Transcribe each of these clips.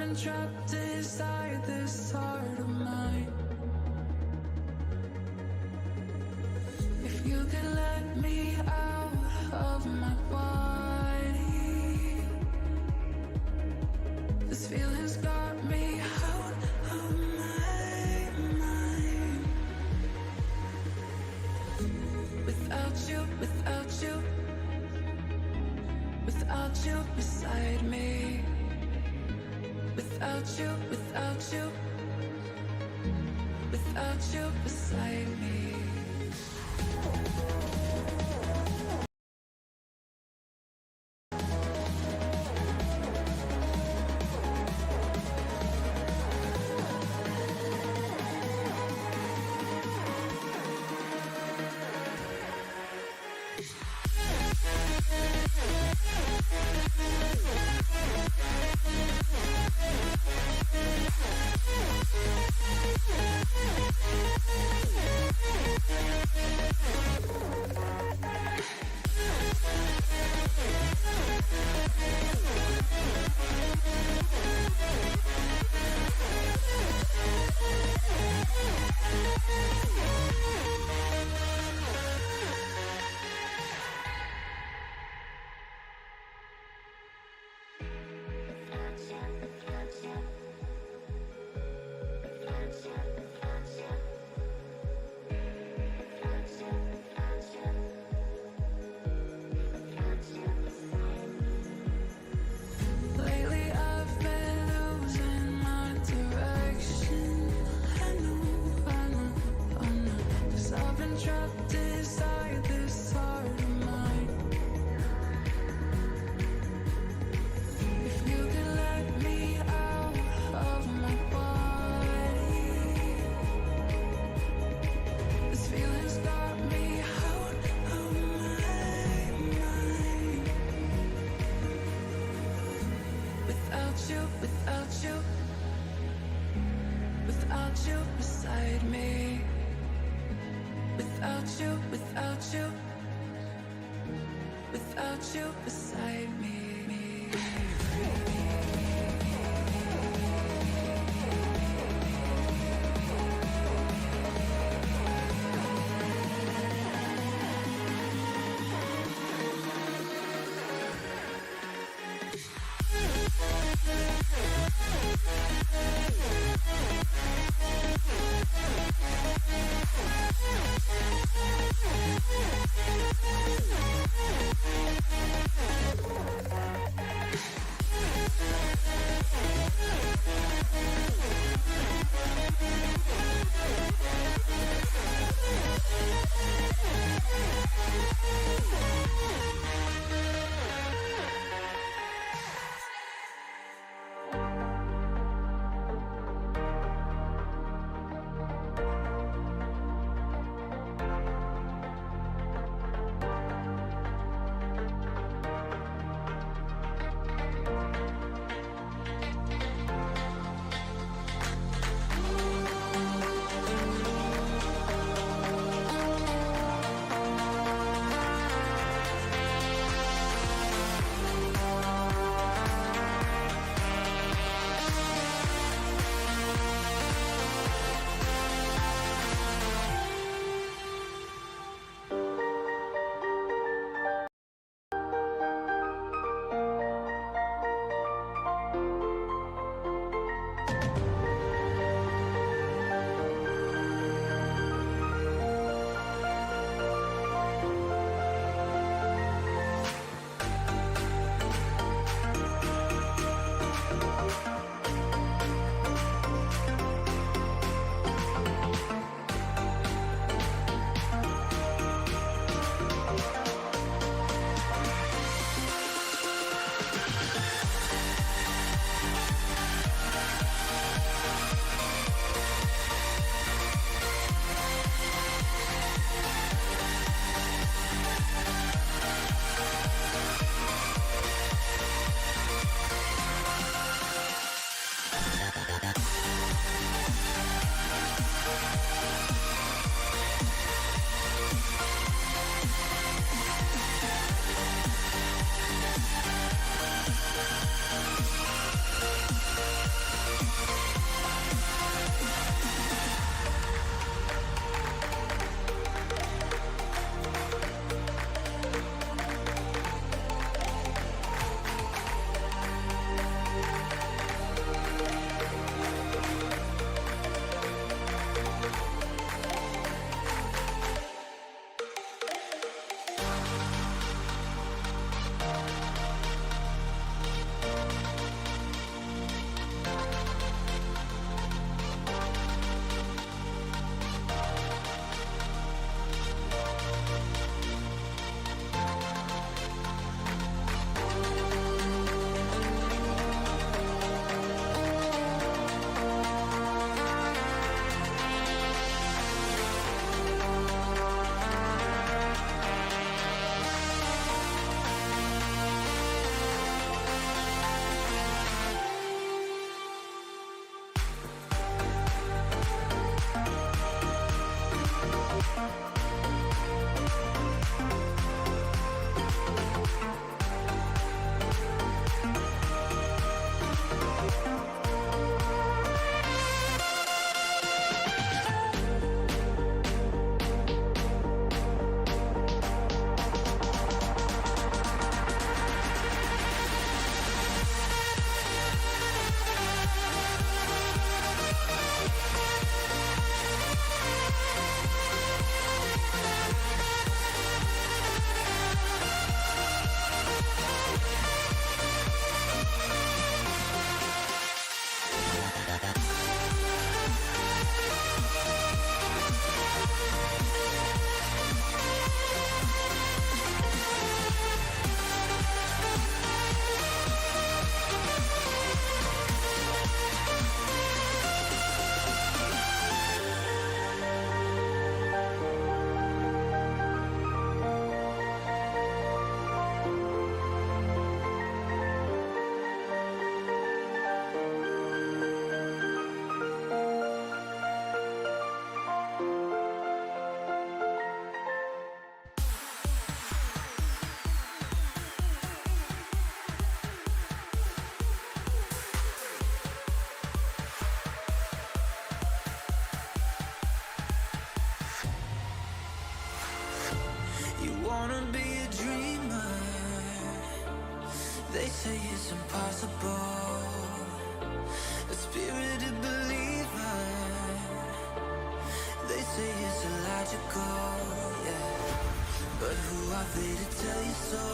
been trapped inside this heart of mine. If you could let me out of my body, this feeling's got me out of my mind. Without you, without you, without you beside me. Without you, without you, without you beside me. Trapped inside this heart of mine. If you could let me out of my body, this feeling's got me out of my mind. Without you, without you, without you beside me. Without you, without you, without you beside me. They say it's impossible. A spirited believer. They say it's illogical, yeah. But who are they to tell you so?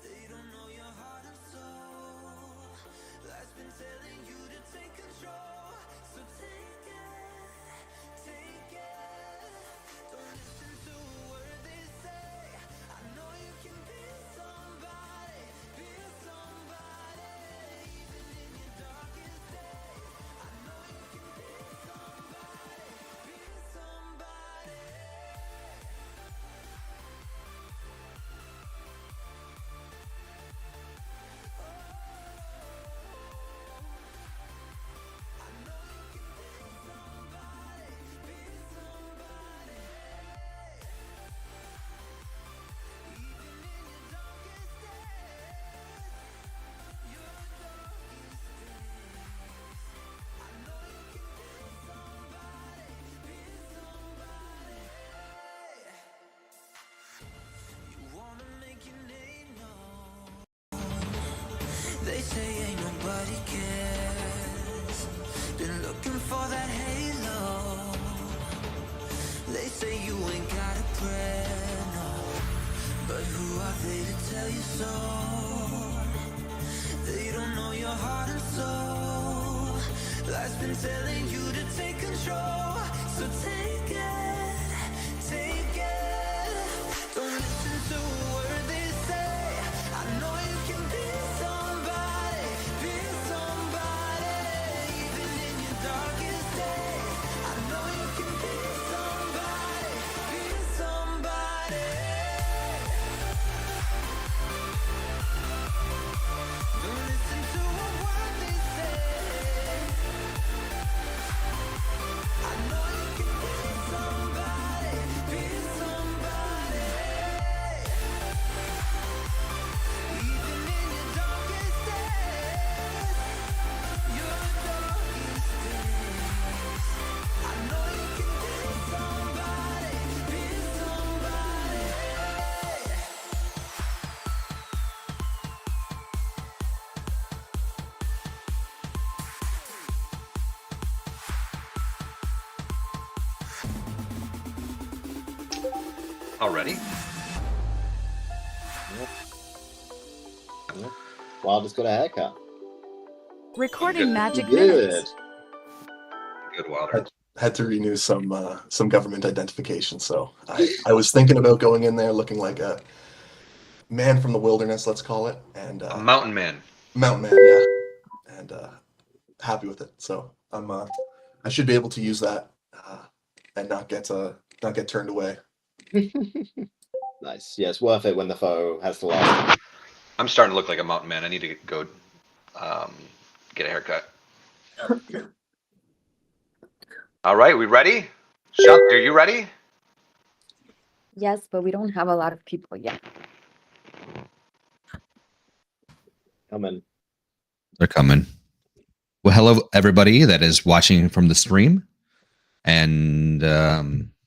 They don't know your heart and soul. Life's been telling you to take control. So take it. Don't listen to a word they say. I know you can be somebody. Even in your darkest days. I know you can be somebody. Wanna make your name known. They say ain't nobody cares. Been looking for that halo. They say you ain't got a prayer, no. But who are they to tell you so? They don't know your heart and soul. Life's been telling you to take control. So take it. Don't listen to a word they say. I know you can be somebody. Even in your darkest days. I know you can be somebody. Don't listen to a word they say. I know you can be somebody. Even in your darkest days. Your darkest days. I know you can be somebody. Already? Yep. Wilder's got a haircut. Recording Good. magic Good. minutes. Good, Wilder. Had to renew some government identification, so I was thinking about going in there looking like a man from the wilderness, let's call it, and A mountain man. mountain man, yeah, and happy with it. So I should be able to use that and not get turned away. Nice. Yeah, it's worth it when the photo has to last. I'm starting to look like a mountain man. I need to go get a haircut. All right, we ready? Shanti, are you ready? Yes, but we don't have a lot of people yet. Coming. They're coming. Well, hello, everybody that is watching from the stream. And there's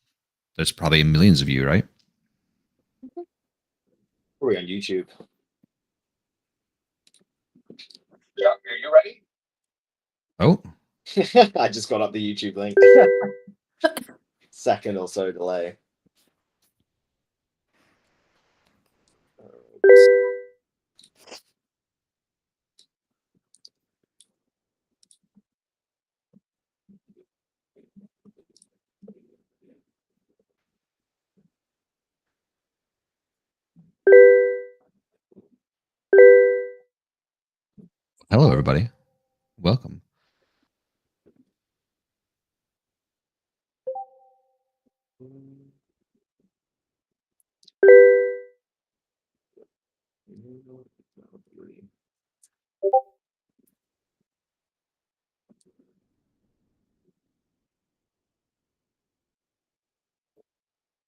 probably millions of you, right? Probably on YouTube. Yeah, are you ready? Oh, I just got up the YouTube link. Second or so delay. hello, everybody. Welcome.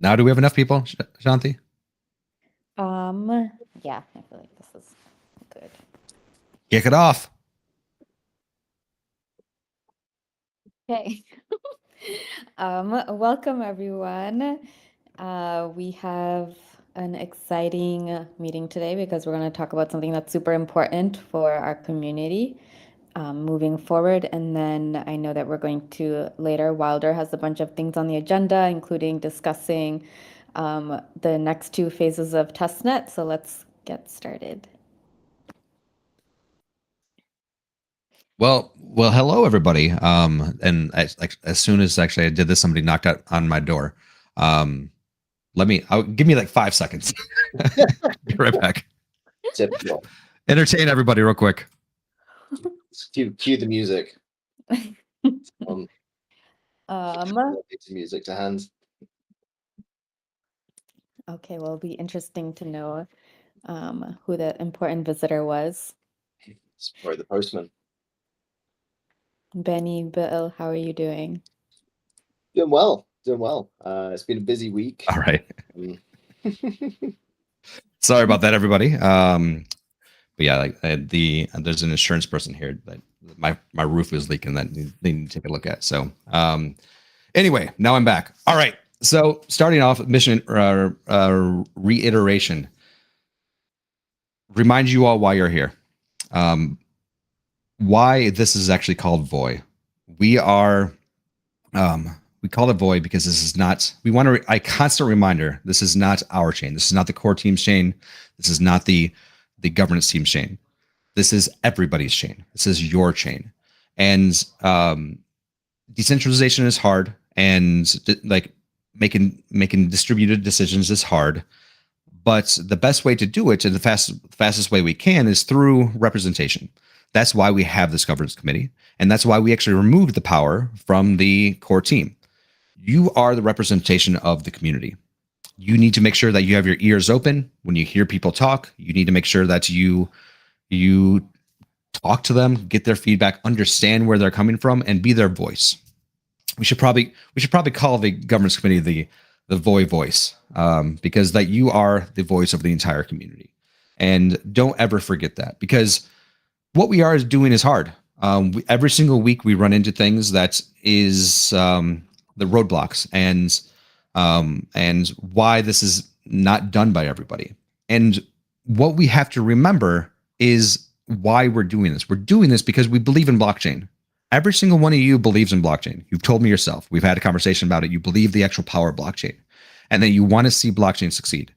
Now, do we have enough people, Shanti? Yeah, I feel like this is good. Kick it off. Okay. Welcome everyone. We have an exciting meeting today because we're going to talk about something that's super important for our community moving forward. And then I know that we're going to later, Wilder has a bunch of things on the agenda, including discussing the next 2 phases of testnet. So let's get started. Well, hello everybody. And as soon as actually I did this, somebody knocked out on my door. Give me like 5 seconds. Be right back. Typical. Entertain everybody real quick. Cue the music. Um, music to hand. Okay, well, it'll be interesting to know who the important visitor was. It's probably the postman. Benny, Bill, how are you doing? Doing well. Doing well. It's been a busy week. All right. Um, Sorry about that, everybody. But yeah, there's an insurance person here that my roof is leaking that they need to take a look at. So anyway, now I'm back. All right. So starting off with mission reiteration. Remind you all why you're here. Why this is actually called VOI. We call it VOI because this is not, a constant reminder, this is not our chain. This is not the core team's chain. This is not the governance team's chain. This is everybody's chain. This is your chain. And decentralization is hard, and making distributed decisions is hard. But the best way to do it, and the fastest way we can, is through representation. That's why we have this governance committee, and that's why we actually removed the power from the core team. You are the representation of the community. You need to make sure that you have your ears open when you hear people talk. You need to make sure that you talk to them, get their feedback, understand where they're coming from, and be their voice. We should probably call the governance committee the VOI voice, because that you are the voice of the entire community. And don't ever forget that, because what we are doing is hard. Every single week we run into things that is the roadblocks and why this is not done by everybody. And what we have to remember is why we're doing this. We're doing this because we believe in blockchain. Every single one of you believes in blockchain. You've told me yourself. We've had a conversation about it. You believe the actual power of blockchain, and that you want to see blockchain succeed.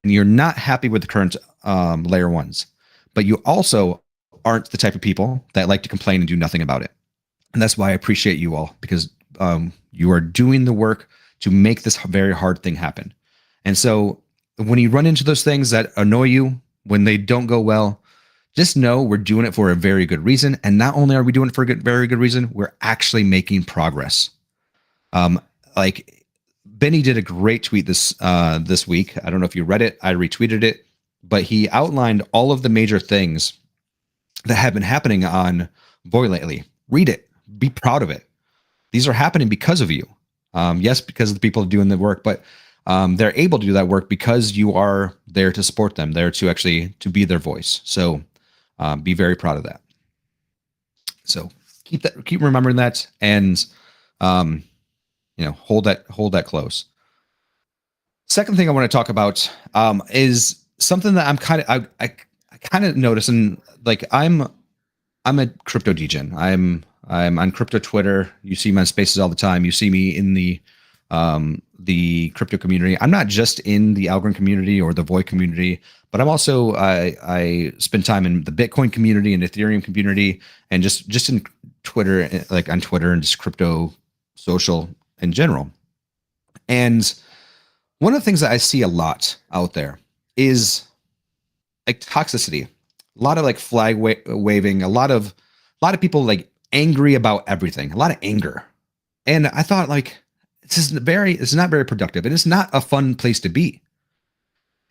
And you're not happy with the current layer ones, but you also aren't the type of people that like to complain and do nothing about it. And that's why I appreciate you all, because you are doing the work to make this very hard thing happen. And so when you run into those things that annoy you, when they don't go well, just know we're doing it for a very good reason. And not only are we doing it for a very good reason, we're actually making progress. Like Benny did a great tweet this week. I don't know if you read it. I retweeted it, but he outlined all of the major things that have been happening on VOI lately. Read it. Be proud of it. These are happening because of you. Yes, because of the people doing the work, but they're able to do that work because you are there to support them, there to be their voice. So be very proud of that. So keep remembering that, and hold that close. Second thing I want to talk about is something that I kind of noticing. Like I'm a crypto degen. I'm on crypto Twitter. You see me on spaces all the time. You see me in the crypto community. I'm not just in the Algorand community or the VOI community, but I'm also I spend time in the Bitcoin community and Ethereum community, and just in Twitter, like on Twitter and just crypto social in general. And one of the things that I see a lot out there is like toxicity. A lot of like flag waving, a lot of people like angry about everything, a lot of anger. And I thought, like, it's not very productive, and it's not a fun place to be.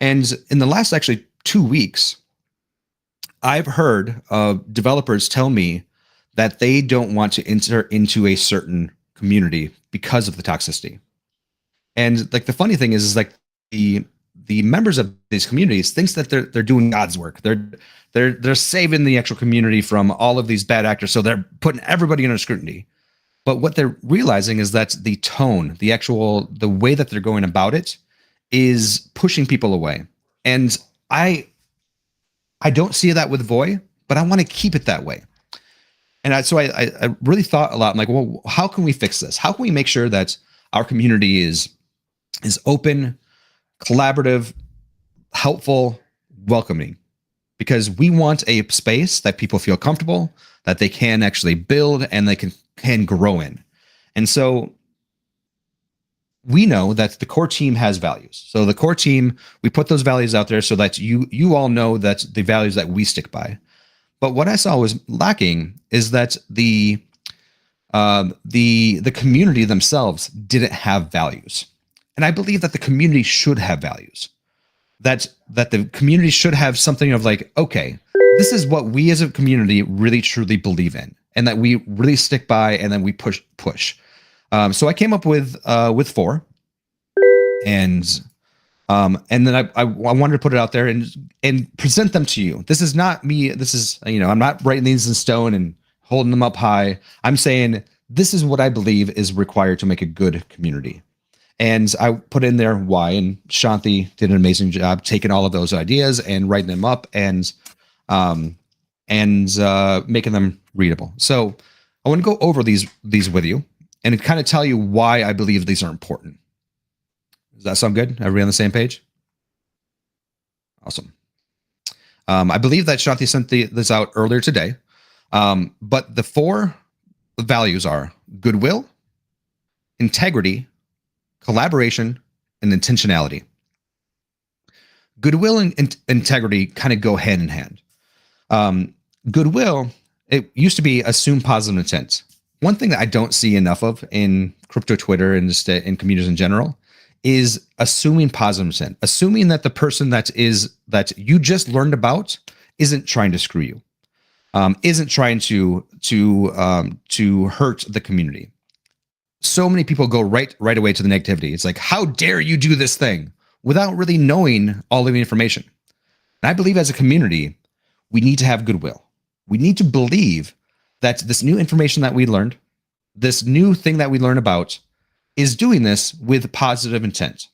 And in the last actually 2 weeks, I've heard developers tell me that they don't want to enter into a certain community because of the toxicity. And like the funny thing is like the members of these communities thinks that they're doing God's work. They're saving the actual community from all of these bad actors. So they're putting everybody under scrutiny. But what they're realizing is that the tone, the way that they're going about it is pushing people away. And I don't see that with Voy, but I want to keep it that way. And so I really thought a lot. I'm like, well, how can we fix this? How can we make sure that our community is open, collaborative, helpful, welcoming? Because we want a space that people feel comfortable, that they can actually build and they can grow in. And so we know that the core team has values. So the core team, we put those values out there so that you all know that the values that we stick by. But what I saw was lacking is that the community themselves didn't have values. And I believe that the community should have values. That the community should have something of like, okay, this is what we as a community really truly believe in, and that we really stick by, and then we push. So I came up with 4, and then I wanted to put it out there and present them to you. This is not me. This is, I'm not writing these in stone and holding them up high. I'm saying this is what I believe is required to make a good community. And I put in there why, and Shanti did an amazing job taking all of those ideas and writing them up and making them readable. So I want to go over these with you and kind of tell you why I believe these are important. Does that sound good? Everybody on the same page? Awesome. I believe that Shanti sent this out earlier today. But the 4 values are goodwill, integrity, collaboration, and intentionality. Goodwill and integrity kind of go hand in hand. Goodwill, it used to be assume positive intent. One thing that I don't see enough of in crypto Twitter and just in communities in general is assuming positive intent, assuming that the person that you just learned about isn't trying to screw you, isn't trying to hurt the community. So many people go right away to the negativity. It's like, how dare you do this thing, without really knowing all of the information. And I believe as a community, we need to have goodwill. We need to believe that this new information that we learned, this new thing that we learn about, is doing this with positive intent.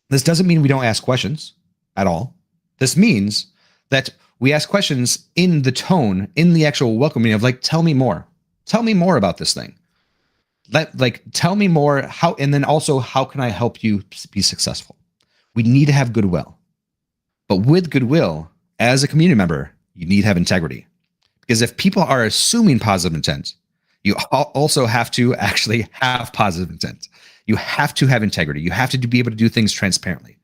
This doesn't mean we don't ask questions at all. This means that we ask questions in the tone, in the actual welcoming of like, tell me more. Tell me more about this thing. Tell me more, how, and then also, how can I help you be successful? We need to have goodwill. But with goodwill, as a community member, you need to have integrity. Because if people are assuming positive intent, you also have to actually have positive intent. You have to have integrity. You have to be able to do things transparently.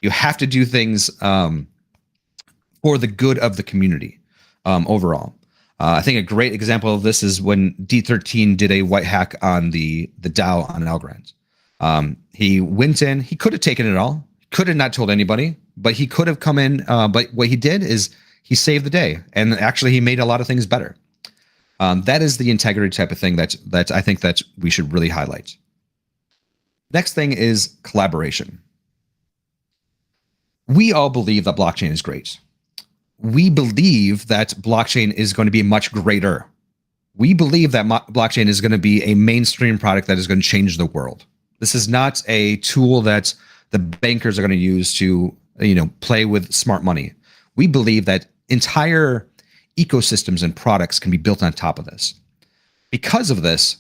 You have to do things for the good of the community overall. I think a great example of this is when D13 did a white hack on the DAO on Algorand. He went in, he could have taken it all, could have not told anybody, but he could have come in. But what he did is he saved the day, and actually he made a lot of things better. That is the integrity type of thing that I think that we should really highlight. Next thing is collaboration. We all believe that blockchain is great. We believe that blockchain is going to be much greater. We believe that blockchain is going to be a mainstream product that is going to change the world. This is not a tool that the bankers are going to use to, play with smart money. We believe that entire ecosystems and products can be built on top of this. Because of this,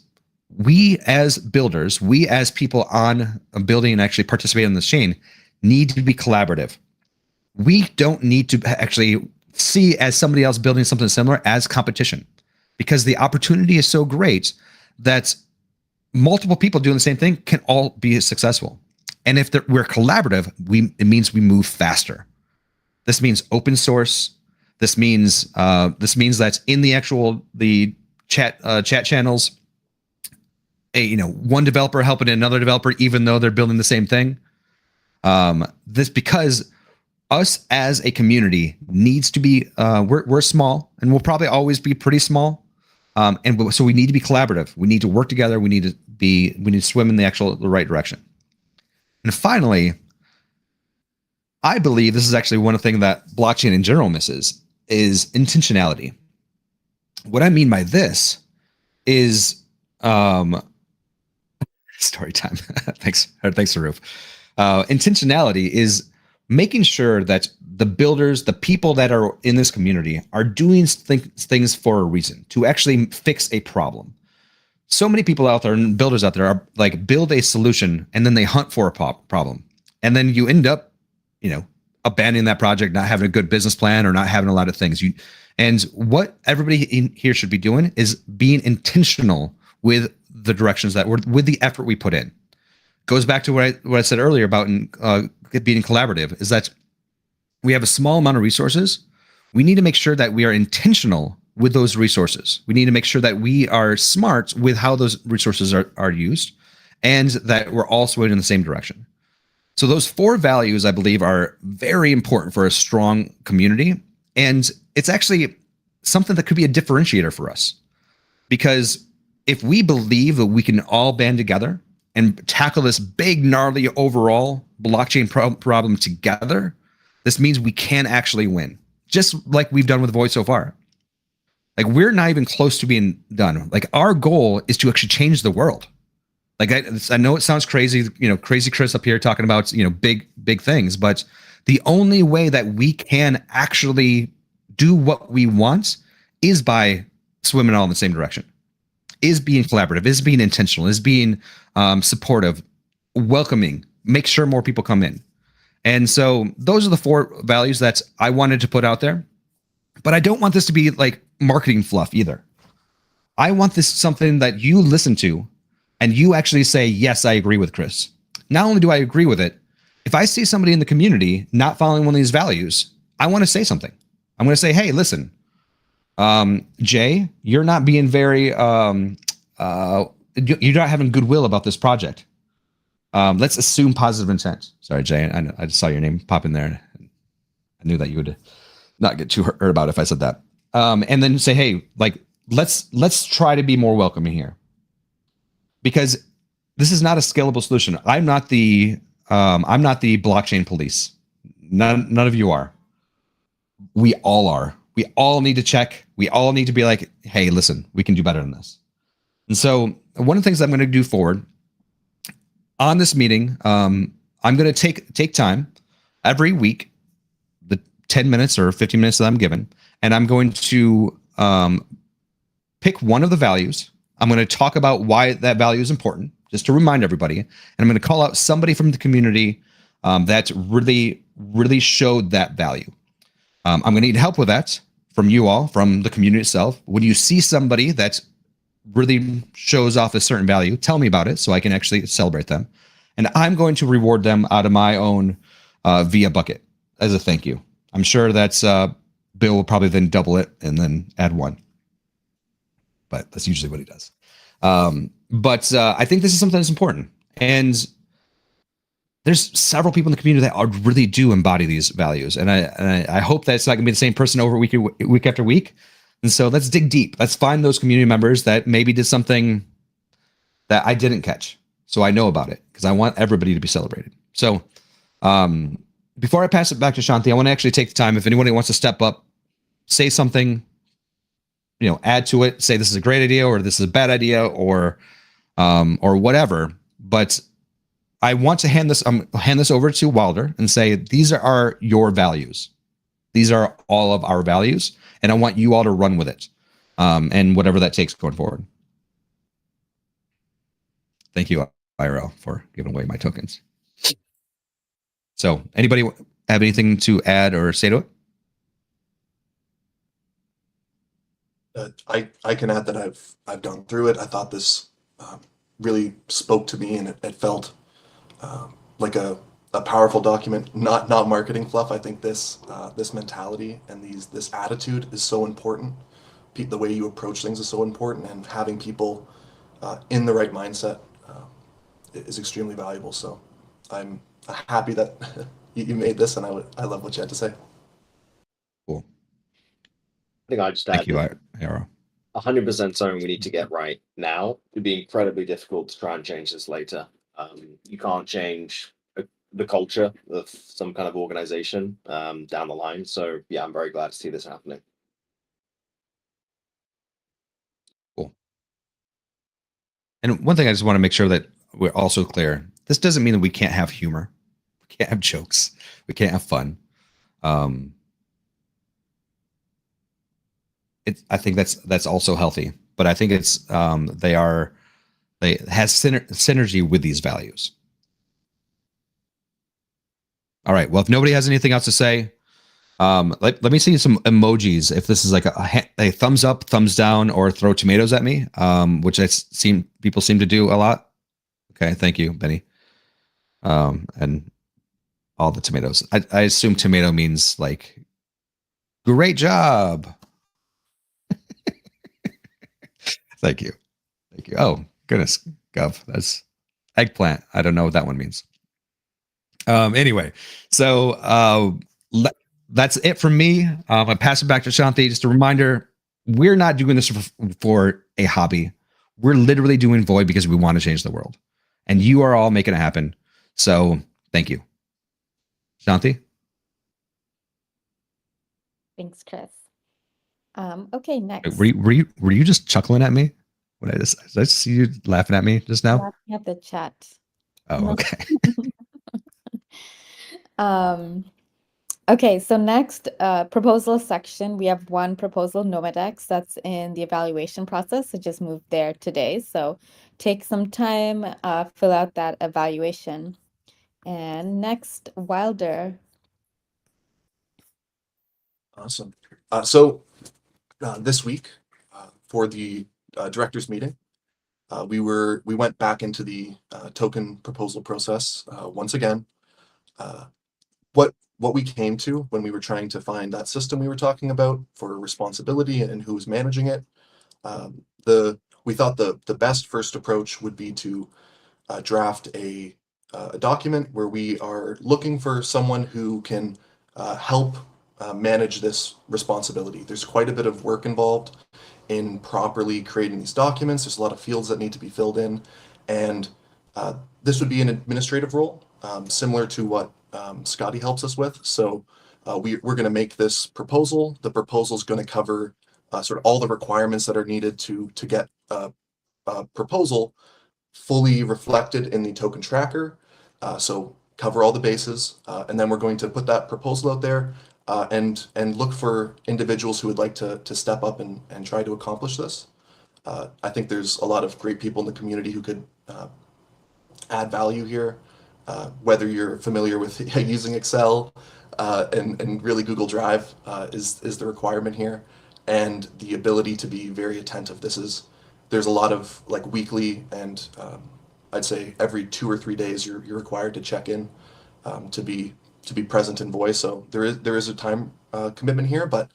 we as builders, we as people on a building and actually participate in this chain, need to be collaborative. We don't need to actually see as somebody else building something similar as competition, because the opportunity is so great that multiple people doing the same thing can all be successful. And if we're collaborative, it means we move faster. This means open source. This means that in the chat channels, one developer helping another developer, even though they're building the same thing. This because us as a community needs to be we're small, and we'll probably always be pretty small, and so we need to be collaborative. We need to work together. We need to swim in the right direction. And finally, I believe this is actually one thing that blockchain in general misses is intentionality. What I mean by this is story time. Thanks, Roof. Intentionality is making sure that the builders, the people that are in this community, are doing things for a reason, to actually fix a problem. So many people out there and builders out there are like, build a solution and then they hunt for a problem, and then you end up, abandoning that project, not having a good business plan, or not having a lot of things. And what everybody in here should be doing is being intentional with the directions that with the effort we put in. Goes back to what I said earlier about being collaborative, is that we have a small amount of resources. We need to make sure that we are intentional with those resources. We need to make sure that we are smart with how those resources are used, and that we're all swinging in the same direction. So those 4 values, I believe, are very important for a strong community. And it's actually something that could be a differentiator for us. Because if we believe that we can all band together and tackle this big, gnarly overall blockchain problem together, this means we can actually win, just like we've done with Void so far. Like, we're not even close to being done. Like, our goal is to actually change the world. Like, I know it sounds crazy, crazy Chris up here talking about, big things, but the only way that we can actually do what we want is by swimming all in the same direction, is being collaborative, is being intentional, is being supportive, welcoming, make sure more people come in. And so those are the 4 values that I wanted to put out there. But I don't want this to be like marketing fluff either. I want this something that you listen to and you actually say, yes, I agree with Chris. Not only do I agree with it, if I see somebody in the community not following one of these values, I want to say something. I'm going to say, hey, listen, Jay, you're not being very, you're not having goodwill about this project. Let's assume positive intent. Sorry, Jay, I just saw your name pop in there. I knew that you would not get too hurt about it if I said that. And then say, hey, like, let's try to be more welcoming here. Because this is not a scalable solution. I'm not the blockchain police. None of you are. We all are. We all need to check. We all need to be like, hey, listen, we can do better than this. And so one of the things I'm going to do forward on this meeting, I'm going to take time every week, the 10 minutes or 15 minutes that I'm given, and I'm going to pick one of the values. I'm going to talk about why that value is important, just to remind everybody. And I'm going to call out somebody from the community that really showed that value. I'm going to need help with that from you all, from the community itself. When you see somebody that really shows off a certain value, tell me about it so I can actually celebrate them. And I'm going to reward them out of my own VIA bucket as a thank you. I'm sure that's Bill will probably then double it and then add 1. But that's usually what he does. But I think this is something that's important. And there's several people in the community that really do embody these values. And I hope that it's not going to be the same person over week after week. And so let's dig deep. Let's find those community members that maybe did something that I didn't catch, so I know about it, because I want everybody to be celebrated. So before I pass it back to Shanti, I want to actually take the time, if anybody wants to step up, say something, add to it, say this is a great idea or this is a bad idea or whatever. But I want to hand this over to Wilder and say, these are your values. These are all of our values, and I want you all to run with it, and whatever that takes going forward. Thank you, IRL, for giving away my tokens. So, anybody have anything to add or say to it? I can add that I've gone through it. I thought this really spoke to me, and it felt like a powerful document, not marketing fluff. I think this mentality and this attitude is so important. The way you approach things is so important, and having people in the right mindset is extremely valuable. So I'm happy that you made this, and I love what you had to say. Cool. I think I just add, Thank you, Arrow. 100% something we need to get right now. It'd be incredibly difficult to try and change this later. You can't change the culture of some kind of organization down the line. So yeah, I'm very glad to see this happening. Cool. And one thing I just want to make sure that we're also clear, this doesn't mean that we can't have humor. We can't have jokes. We can't have fun. I think that's also healthy, but I think it's they has synergy with these values. All right. Well, if nobody has anything else to say, let me see some emojis. If this is like a thumbs up, thumbs down, or throw tomatoes at me, which people seem to do a lot. Okay, thank you, Benny. And all the tomatoes. I assume tomato means like great job. Thank you. Oh goodness, Gov, that's eggplant. I don't know what that one means. Anyway, so that's it from me. I pass it back to Shanti. Just a reminder, we're not doing this for a hobby. We're literally doing Void because we want to change the world. And you are all making it happen. So thank you. Shanti? Thanks, Chris. Okay, next. Were you just chuckling at me? Did I just see you laughing at me just now? Laughing at the chat. Oh, okay. Okay, so next proposal section, we have one proposal, Nomadex, that's in the evaluation process. So just moved there today. So take some time, fill out that evaluation. And next, Wilder. Awesome. So this week for the directors meeting, we went back into the token proposal process once again. What we came to when we were trying to find that system we were talking about for responsibility and who was managing it, we thought the best first approach would be to draft a document where we are looking for someone who can help manage this responsibility. There's quite a bit of work involved in properly creating these documents. There's a lot of fields that need to be filled in, and this would be an administrative role, similar to what Scotty helps us with. So we're going to make this proposal. The proposal is going to cover sort of all the requirements that are needed to get a proposal fully reflected in the token tracker. So cover all the bases, and then we're going to put that proposal out there and look for individuals who would like to step up and try to accomplish this. I think there's a lot of great people in the community who could add value here. Whether you're familiar with using Excel and really Google Drive is the requirement here, and the ability to be very attentive. There's a lot of like weekly and I'd say every 2 or 3 days you're required to check in to be present in voice. So there is a time commitment here, but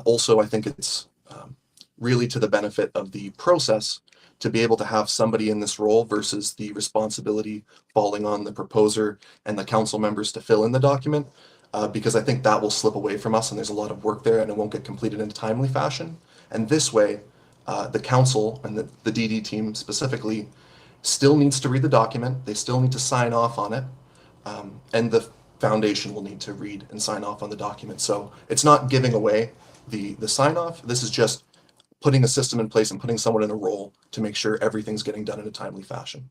also I think it's really to the benefit of the process to be able to have somebody in this role versus the responsibility falling on the proposer and the council members to fill in the document, because I think that will slip away from us and there's a lot of work there and it won't get completed in a timely fashion. And this way, the council and the DD team specifically still needs to read the document. They still need to sign off on it. And the foundation will need to read and sign off on the document. So it's not giving away the sign off. This is just putting a system in place and putting someone in a role to make sure everything's getting done in a timely fashion.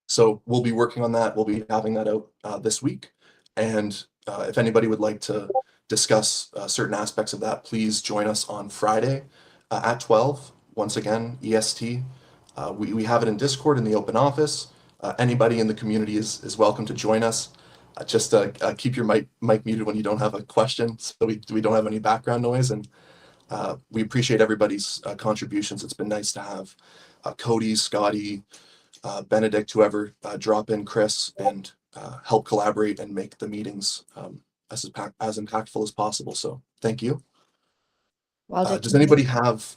So we'll be working on that. We'll be having that out this week. And if anybody would like to discuss certain aspects of that, please join us on Friday at 12. Once again, EST. We have it in Discord in the open office. Anybody in the community is welcome to join us. Just keep your mic muted when you don't have a question, so we don't have any background noise. And we appreciate everybody's contributions. It's been nice to have Cody, Scotty, Benedict, whoever drop in, Chris, and help collaborate and make the meetings as impactful as possible. So thank you. Wilder, Does anybody have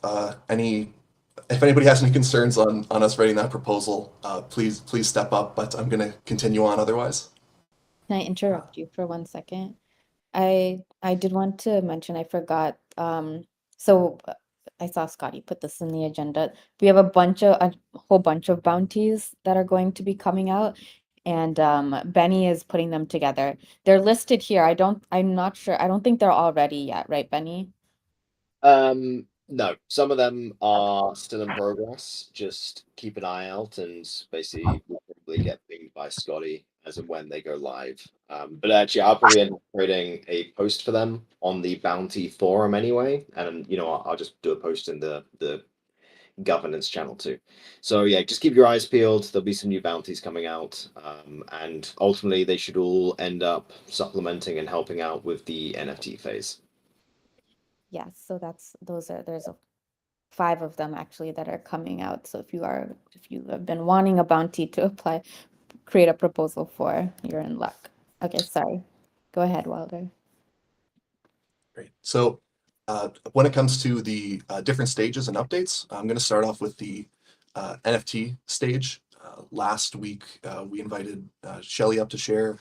if anybody has any concerns on us writing that proposal, please step up, but I'm going to continue on otherwise. can I interrupt you for 1 second? I did want to mention, I forgot. So I saw Scotty put this in the agenda. We have a whole bunch of bounties that are going to be coming out, and Benny is putting them together. They're listed here. I'm not sure. I don't think they're all ready yet, right, Benny? No, some of them are still in progress. Just keep an eye out and basically probably get pinged by Scotty as and when they go live. But actually, I'll probably end up creating a post for them on the Bounty forum anyway, and I'll just do a post in the governance channel too. So yeah, just keep your eyes peeled. There'll be some new bounties coming out, and ultimately they should all end up supplementing and helping out with the NFT phase. Yes, so there's 5 of them actually that are coming out. So if you have been wanting a bounty to apply, create a proposal for, you're in luck. Okay, sorry. Go ahead, Wilder. Great. So when it comes to the different stages and updates, I'm going to start off with the NFT stage. Last week, we invited Shelly up to share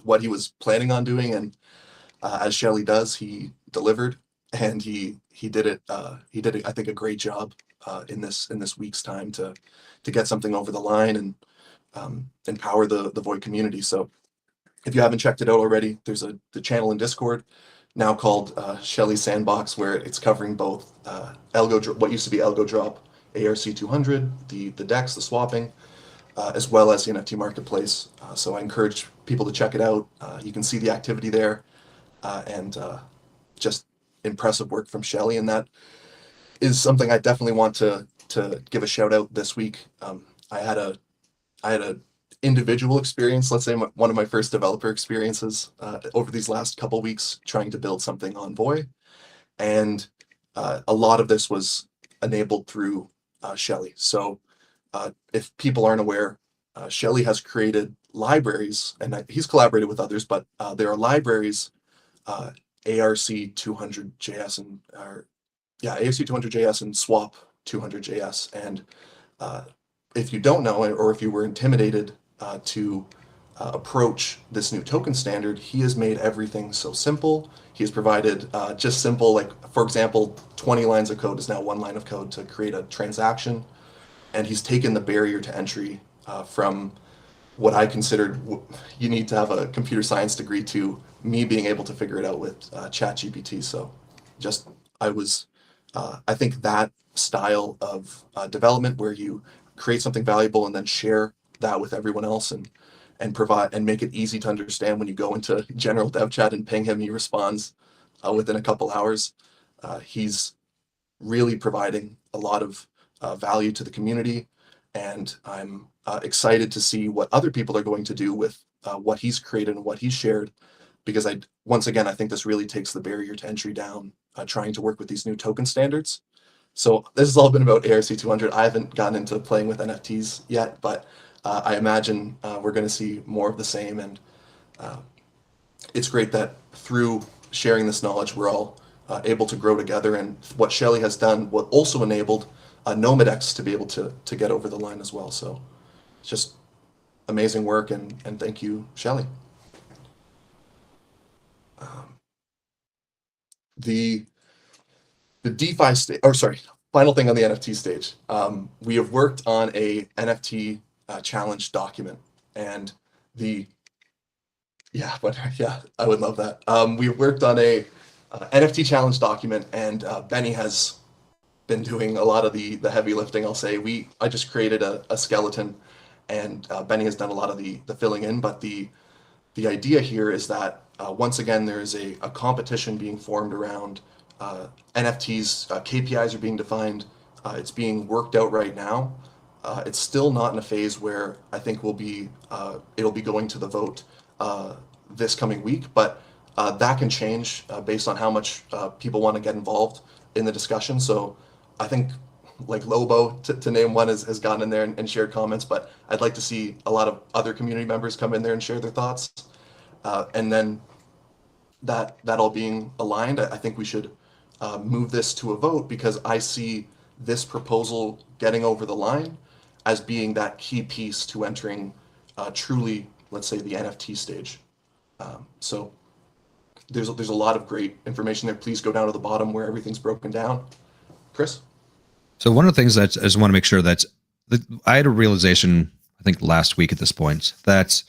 what he was planning on doing, and as Shelly does, he delivered, and he did it. He did, I think, a great job in this week's time to get something over the line and empower the Void community. So if you haven't checked it out already, there's the channel in Discord now called Shelly Sandbox, where it's covering both what used to be Algo Drop, ARC200, the decks, the swapping, as well as the NFT marketplace. So I encourage people to check it out. You can see the activity there, and just impressive work from Shelly, and that is something I definitely want to give a shout out this week. I had a individual experience, let's say one of my first developer experiences over these last couple weeks trying to build something on Voy, and a lot of this was enabled through Shelly. So if people aren't aware, Shelly has created libraries, and he's collaborated with others, but there are libraries, ARC200JS and ARC200JS and Swap 200JS, and if you don't know, or if you were intimidated to approach this new token standard, he has made everything so simple. He has provided just simple, like, for example, 20 lines of code is now 1 line of code to create a transaction. And he's taken the barrier to entry from what I considered you need to have a computer science degree to me being able to figure it out with ChatGPT. So I think that style of development where you create something valuable and then share that with everyone else and provide and make it easy to understand when you go into general dev chat and ping him, he responds within a couple hours. He's really providing a lot of value to the community, and I'm excited to see what other people are going to do with what he's created and what he's shared, because once again, I think this really takes the barrier to entry down, trying to work with these new token standards. So this has all been about ARC200. I haven't gotten into playing with NFTs yet, but I imagine we're going to see more of the same, and it's great that through sharing this knowledge, we're all able to grow together. And what Shelly has done, what also enabled Nomadex to be able to get over the line as well. So it's just amazing work, and thank you, Shelly. The DeFi stage, or sorry, final thing on the NFT stage. We have worked on a NFT challenge document, and I would love that. We worked on a NFT challenge document, and Benny has been doing a lot of the heavy lifting. I'll say I just created a skeleton, and Benny has done a lot of the filling in. But the idea here is that once again, there is a competition being formed around NFTs. KPIs are being defined. It's being worked out right now. It's still not in a phase where I think it'll be going to the vote this coming week, but that can change based on how much people want to get involved in the discussion. So I think, like Lobo, to name one, has gotten in there and shared comments, but I'd like to see a lot of other community members come in there and share their thoughts. And then that all being aligned, I think we should move this to a vote, because I see this proposal getting over the line as being that key piece to entering truly, let's say, the NFT stage. So there's a lot of great information there. Please go down to the bottom where everything's broken down. Chris? So one of the things that I just want to make sure I had a realization, I think last week at this point, that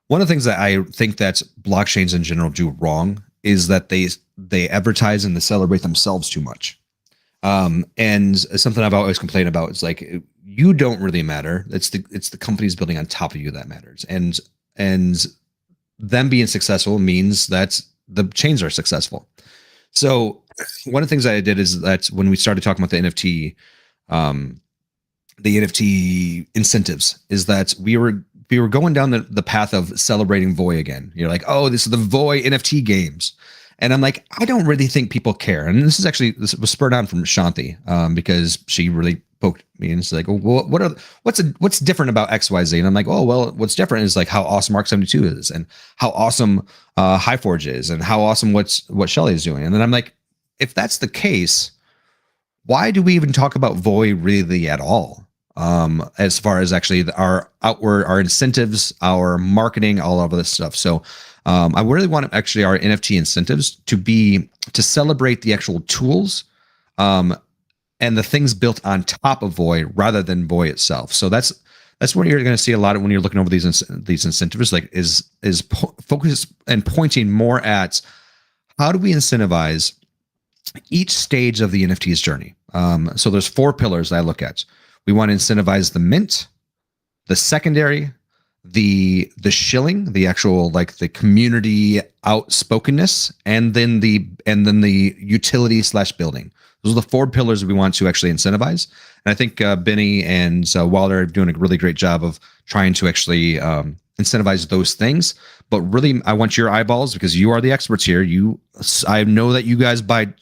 one of the things that I think that blockchains in general do wrong is that they advertise and they celebrate themselves too much. And something I've always complained about is, like, you don't really matter. It's the companies building on top of you that matters. And them being successful means that the chains are successful. So one of the things that I did is that when we started talking about the NFT incentives, is that we were going down the path of celebrating Voy again. You're like, oh, this is the Voy NFT games. And I'm like, I don't really think people care. And this was spurred on from Shanti, because she really poked me and it's like, well, what's different about XYZ? And I'm like, oh, well, what's different is like how awesome Arc 72 is, and how awesome Highforge is, and how awesome what Shelly is doing. And then I'm like, if that's the case, why do we even talk about Voy really at all? As far as actually our incentives, our marketing, all of this stuff. So I really want actually our NFT incentives to celebrate the actual tools and the things built on top of Voy rather than Voy itself. So that's what you're going to see a lot of when you're looking over these incentives, like is focus and pointing more at how do we incentivize each stage of the NFT's journey. So there's 4 pillars that I look at. We want to incentivize the mint, the secondary, the shilling, the actual like the community outspokenness, and then the utility / building. Those are the 4 pillars we want to actually incentivize. And I think Benny and Wilder are doing a really great job of trying to actually incentivize those things. But really, I want your eyeballs, because you are the experts here. I know that you guys buy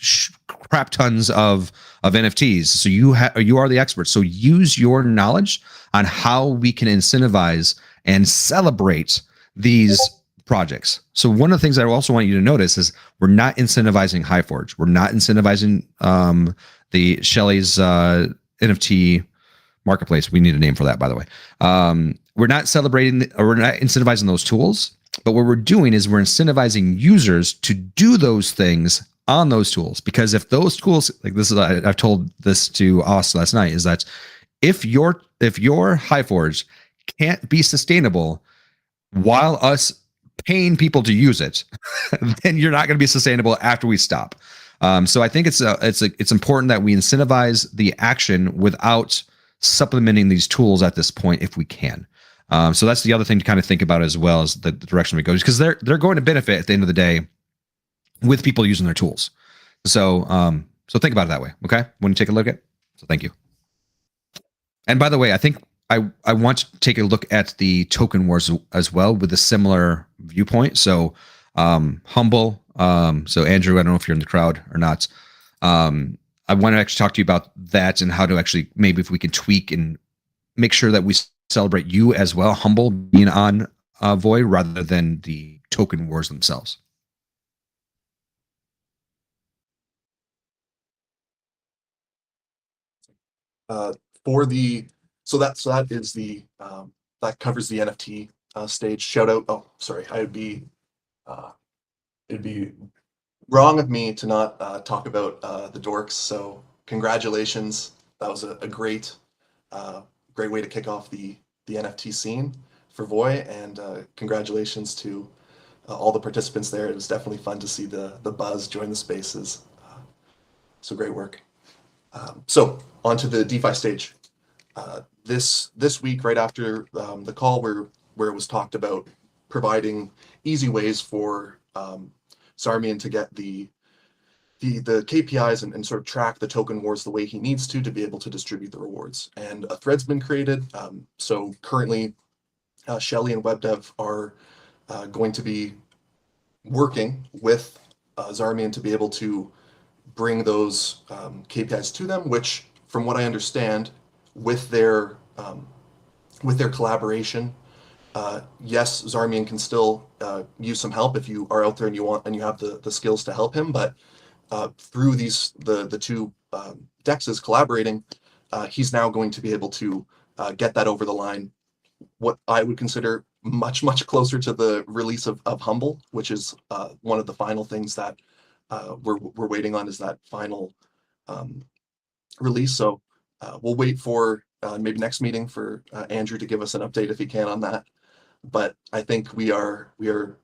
crap tons of NFTs, so you are the experts. So use your knowledge on how we can incentivize and celebrate these projects. So one of the things I also want you to notice is we're not incentivizing Highforge. We're not incentivizing the Shelly's NFT marketplace. We need a name for that, by the way. We're not we're not incentivizing those tools, but what we're doing is we're incentivizing users to do those things on those tools. Because if those tools, like this is, I've told this to us last night, is that if your Highforge can't be sustainable while us paying people to use it, then you're not going to be sustainable after we stop. So I think it's important that we incentivize the action without supplementing these tools at this point if we can. So that's the other thing to kind of think about as well, as the direction we go, because they're going to benefit at the end of the day with people using their tools. So think about it that way. Okay, when you take a look at it. So thank you. And by the way, I think I want to take a look at the token wars as well with a similar viewpoint. So Humble. So Andrew, I don't know if you're in the crowd or not. I want to actually talk to you about that and how to actually, maybe if we can tweak and make sure that we celebrate you as well, Humble being on Voy rather than the token wars themselves. So that is the that covers the NFT stage. Shout out. Oh, sorry. It'd be wrong of me to not talk about the dorks. So congratulations. That was a great way to kick off the NFT scene for Voy, and congratulations to all the participants there. It was definitely fun to see the buzz join the spaces. So great work. So on to the DeFi stage. This week, right after the call where it was talked about providing easy ways for Zarmian to get the KPIs and sort of track the token wars the way he needs to be able to distribute the rewards. And a thread's been created. So currently, Shelly and WebDev are going to be working with Zarmian to be able to bring those KPIs to them, which, from what I understand, with their collaboration, yes, Zarmian can still use some help if you are out there and you have the skills to help him. But through the two dexes collaborating, he's now going to be able to get that over the line. What I would consider much closer to the release of Humble, which is one of the final things that we're waiting on, is that final release. So we'll wait for maybe next meeting for Andrew to give us an update if he can on that. But I think we are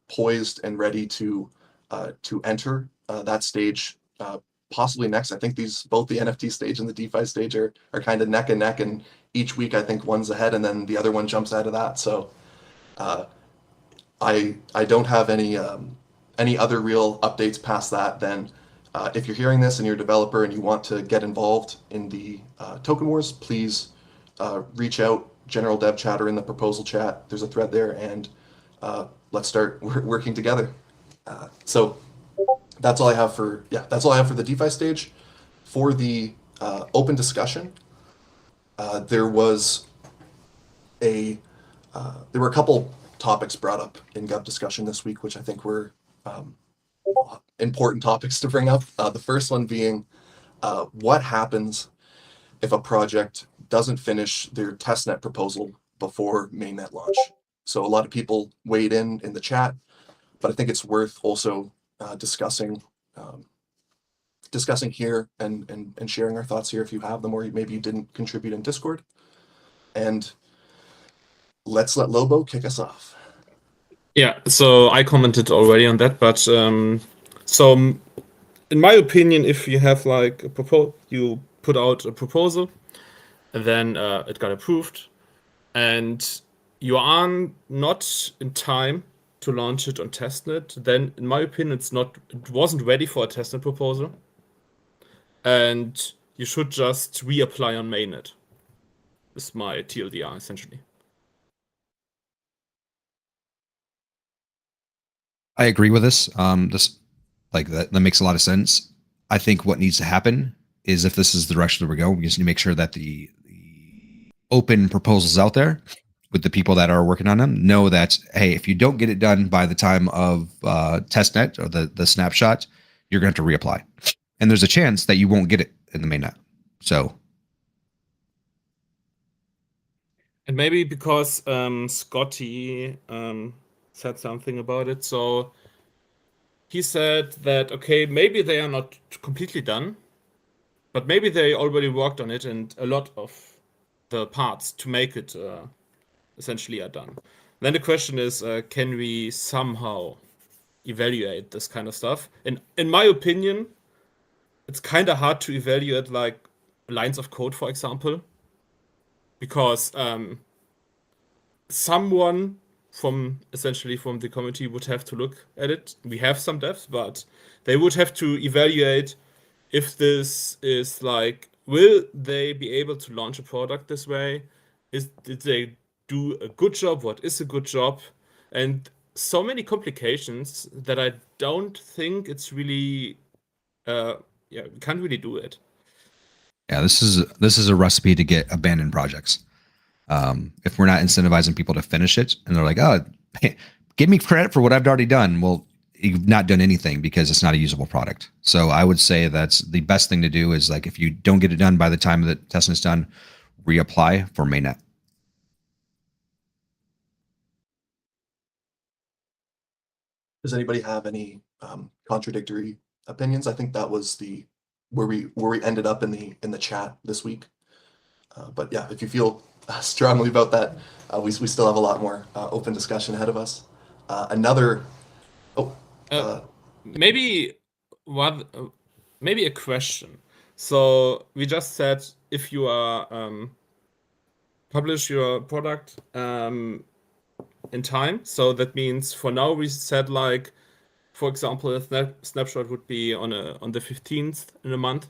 poised and ready to enter that stage possibly next. I think both the NFT stage and the DeFi stage are kind of neck and neck each week I think one's ahead, and then the other one jumps out of that. So I don't have any other real updates past that than if you're hearing this and you're a developer and you want to get involved in the token wars, please reach out, general dev chat or in the proposal chat. There's a thread there, and let's start working together. So that's all I have for the DeFi stage. For the open discussion, there were a couple topics brought up in Gov discussion this week, which I think were important topics to bring up. The first one being what happens if a project doesn't finish their testnet proposal before mainnet launch. So a lot of people weighed in the chat, but I think it's worth also discussing here and sharing our thoughts here if you have them, or maybe you didn't contribute in Discord. And let's let Lobo kick us off. Yeah, so I commented already on that, but so in my opinion, if you have like you put out a proposal, and then it got approved, and you are not in time to launch it on testnet, then in my opinion, it wasn't ready for a testnet proposal, and you should just reapply on mainnet. Is my TLDR essentially. I agree with this. That makes a lot of sense. I think what needs to happen is, if this is the direction that we're going, we just need to make sure that the open proposals out there with the people that are working on them know that, hey, if you don't get it done by the time of testnet or the snapshot, you're going to have to reapply. And there's a chance that you won't get it in the mainnet. So. And maybe because Scotty said something about it. So he said that, okay, maybe they are not completely done, but maybe they already worked on it, and a lot of the parts to make it essentially are done. Then the question is, can we somehow evaluate this kind of stuff? And in my opinion, it's kind of hard to evaluate like lines of code, for example, because someone from the community would have to look at it. We have some devs, but they would have to evaluate if this is like, will they be able to launch a product this way? Did they do a good job? What is a good job? And so many complications that I don't think it's really, we can't really do it. Yeah, this is a recipe to get abandoned projects. If we're not incentivizing people to finish it, and they're like, oh, give me credit for what I've already done. Well, you've not done anything because it's not a usable product. So I would say that's the best thing to do is, like, if you don't get it done by the time that testing is done, reapply for mainnet. Does anybody have any contradictory opinions? I think that was where we ended up in the chat this week. But yeah, if you feel strongly about that, we still have a lot more open discussion ahead of us. Maybe a question. So we just said, if you are publish your product in time, so that means for now we said, like, for example, a snapshot would be on the 15th in a month.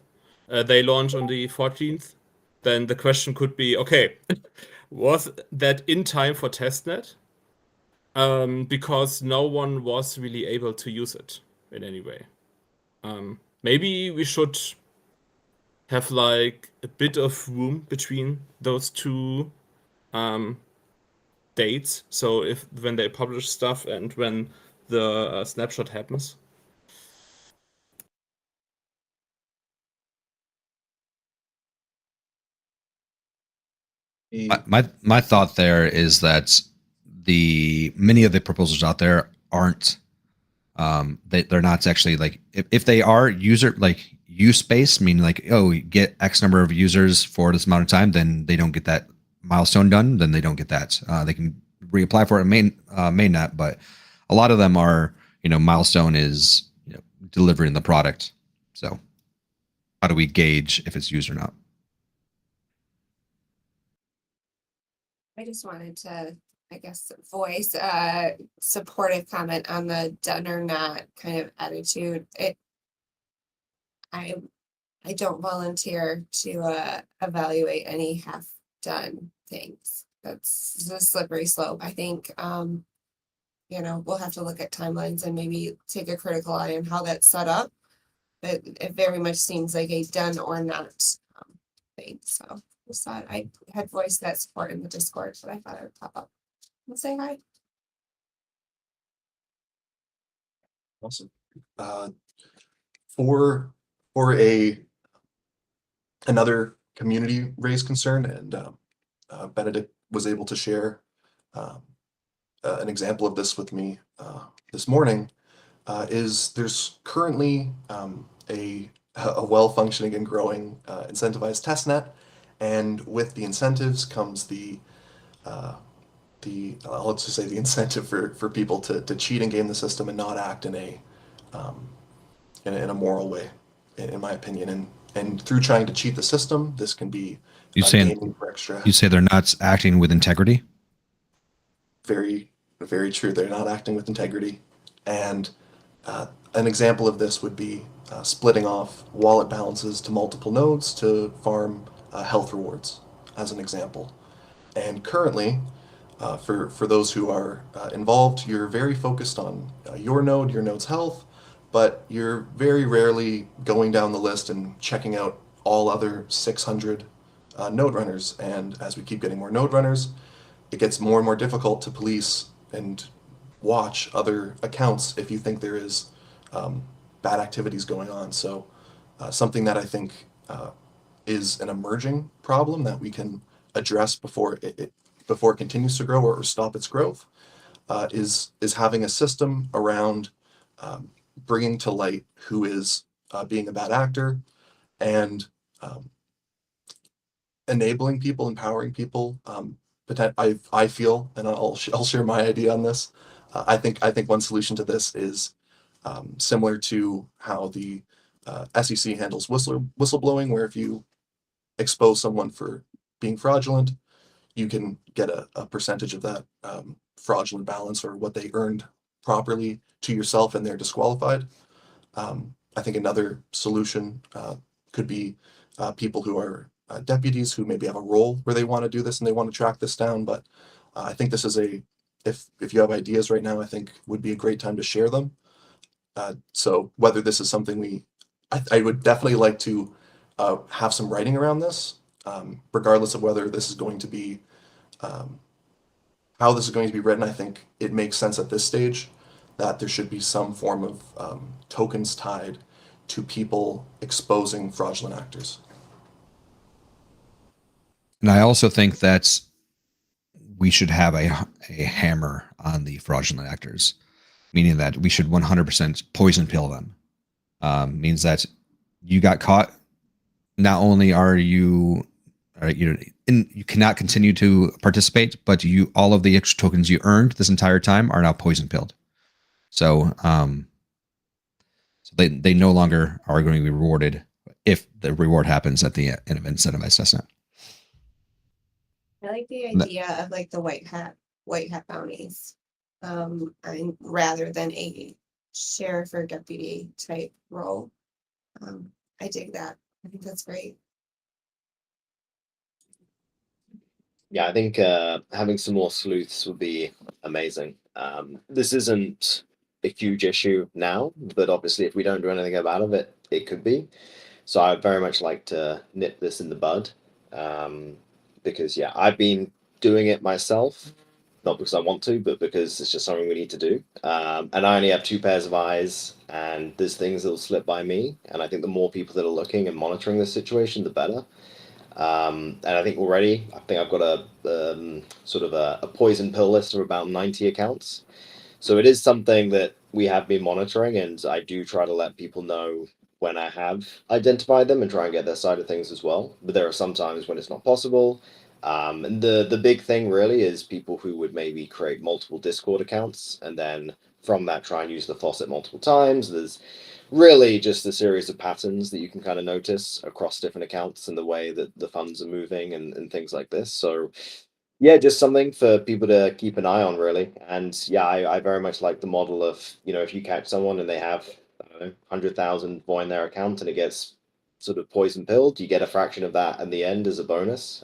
They launch on the 14th. Then the question could be, okay, was that in time for testnet? Because no one was really able to use it in any way. Maybe we should have like a bit of room between those two dates. So when they publish stuff and when the snapshot happens. My thought there is that many of the proposals out there aren't they're not actually, like, if they are use based, meaning like, oh, you get X number of users for this amount of time, then they don't get that milestone done, then they don't get that. They can reapply for it in mainnet, but a lot of them are, milestone is delivering the product. So how do we gauge if it's used or not? I just wanted to, I guess, voice supportive comment on the done or not kind of attitude. I don't volunteer to evaluate any half done things. That's a slippery slope. I think we'll have to look at timelines and maybe take a critical eye on how that's set up. But it very much seems like a done or not thing. So just thought I had voiced that support in the Discord, but I thought I would pop up and say hi. Awesome. For another community raised concern, and Benedict was able to share an example of this with me this morning. Is there's currently a well-functioning and growing incentivized testnet, and with the incentives comes the let's just say the incentive for people to cheat and game the system and not act in a moral way, in my opinion. And through trying to cheat the system, this can be You saying gaming for extra. you say they're not acting with integrity? Very, very true. They're not acting with integrity. And an example of this would be splitting off wallet balances to multiple nodes to farm health rewards, as an example. And currently, for those who are involved, you're very focused on your node's health, but you're very rarely going down the list and checking out all other 600 node runners. And as we keep getting more node runners, it gets more and more difficult to police and watch other accounts if you think there is bad activities going on. So something that I think is an emerging problem that we can address before it continues to grow or stop its growth is having a system around bringing to light who is being a bad actor, and enabling people, empowering people. I feel, and I'll share my idea on this. I think one solution to this is similar to how the SEC handles whistleblowing, where if you expose someone for being fraudulent, you can get a percentage of that fraudulent balance or what they earned properly to yourself, and they're disqualified. I think another solution could be people who are deputies who maybe have a role where they want to do this and they want to track this down. But I think this is if you have ideas right now, I think would be a great time to share them. So whether this is something I would definitely like to have some writing around this, regardless of whether this is going to be how this is going to be written. I think it makes sense at this stage that there should be some form of tokens tied to people exposing fraudulent actors. And I also think that we should have a hammer on the fraudulent actors, meaning that we should 100% poison pill them. Means that you got caught. Not only are you you cannot continue to participate, but all of the extra tokens you earned this entire time are now poison pilled. So, they no longer are going to be rewarded if the reward happens at the end of incentivized testnet. I like the idea of like the white hat bounties, rather than a sheriff or deputy type role. I dig that. I think that's great. Yeah, I think having some more sleuths would be amazing. This isn't a huge issue now, but obviously if we don't do anything about it, it could be. So I'd very much like to nip this in the bud, because yeah, I've been doing it myself, not because I want to, but because it's just something we need to do. And I only have 2 pairs of eyes, and there's things that'll slip by me. And I think the more people that are looking and monitoring this situation, the better. And I think already, I've got a sort of a poison pill list of about 90 accounts. So it is something that we have been monitoring, and I do try to let people know when I have identified them and try and get their side of things as well. But there are some times when it's not possible. And the big thing really is people who would maybe create multiple Discord accounts and then from that try and use the faucet multiple times. There's really just a series of patterns that you can kind of notice across different accounts and the way that the funds are moving and things like this. So Yeah, just something for people to keep an eye on, really. And yeah, I very much like the model of, if you catch someone and they have, I don't know, 100,000 VOI in their account and it gets sort of poison pilled, you get a fraction of that in the end as a bonus.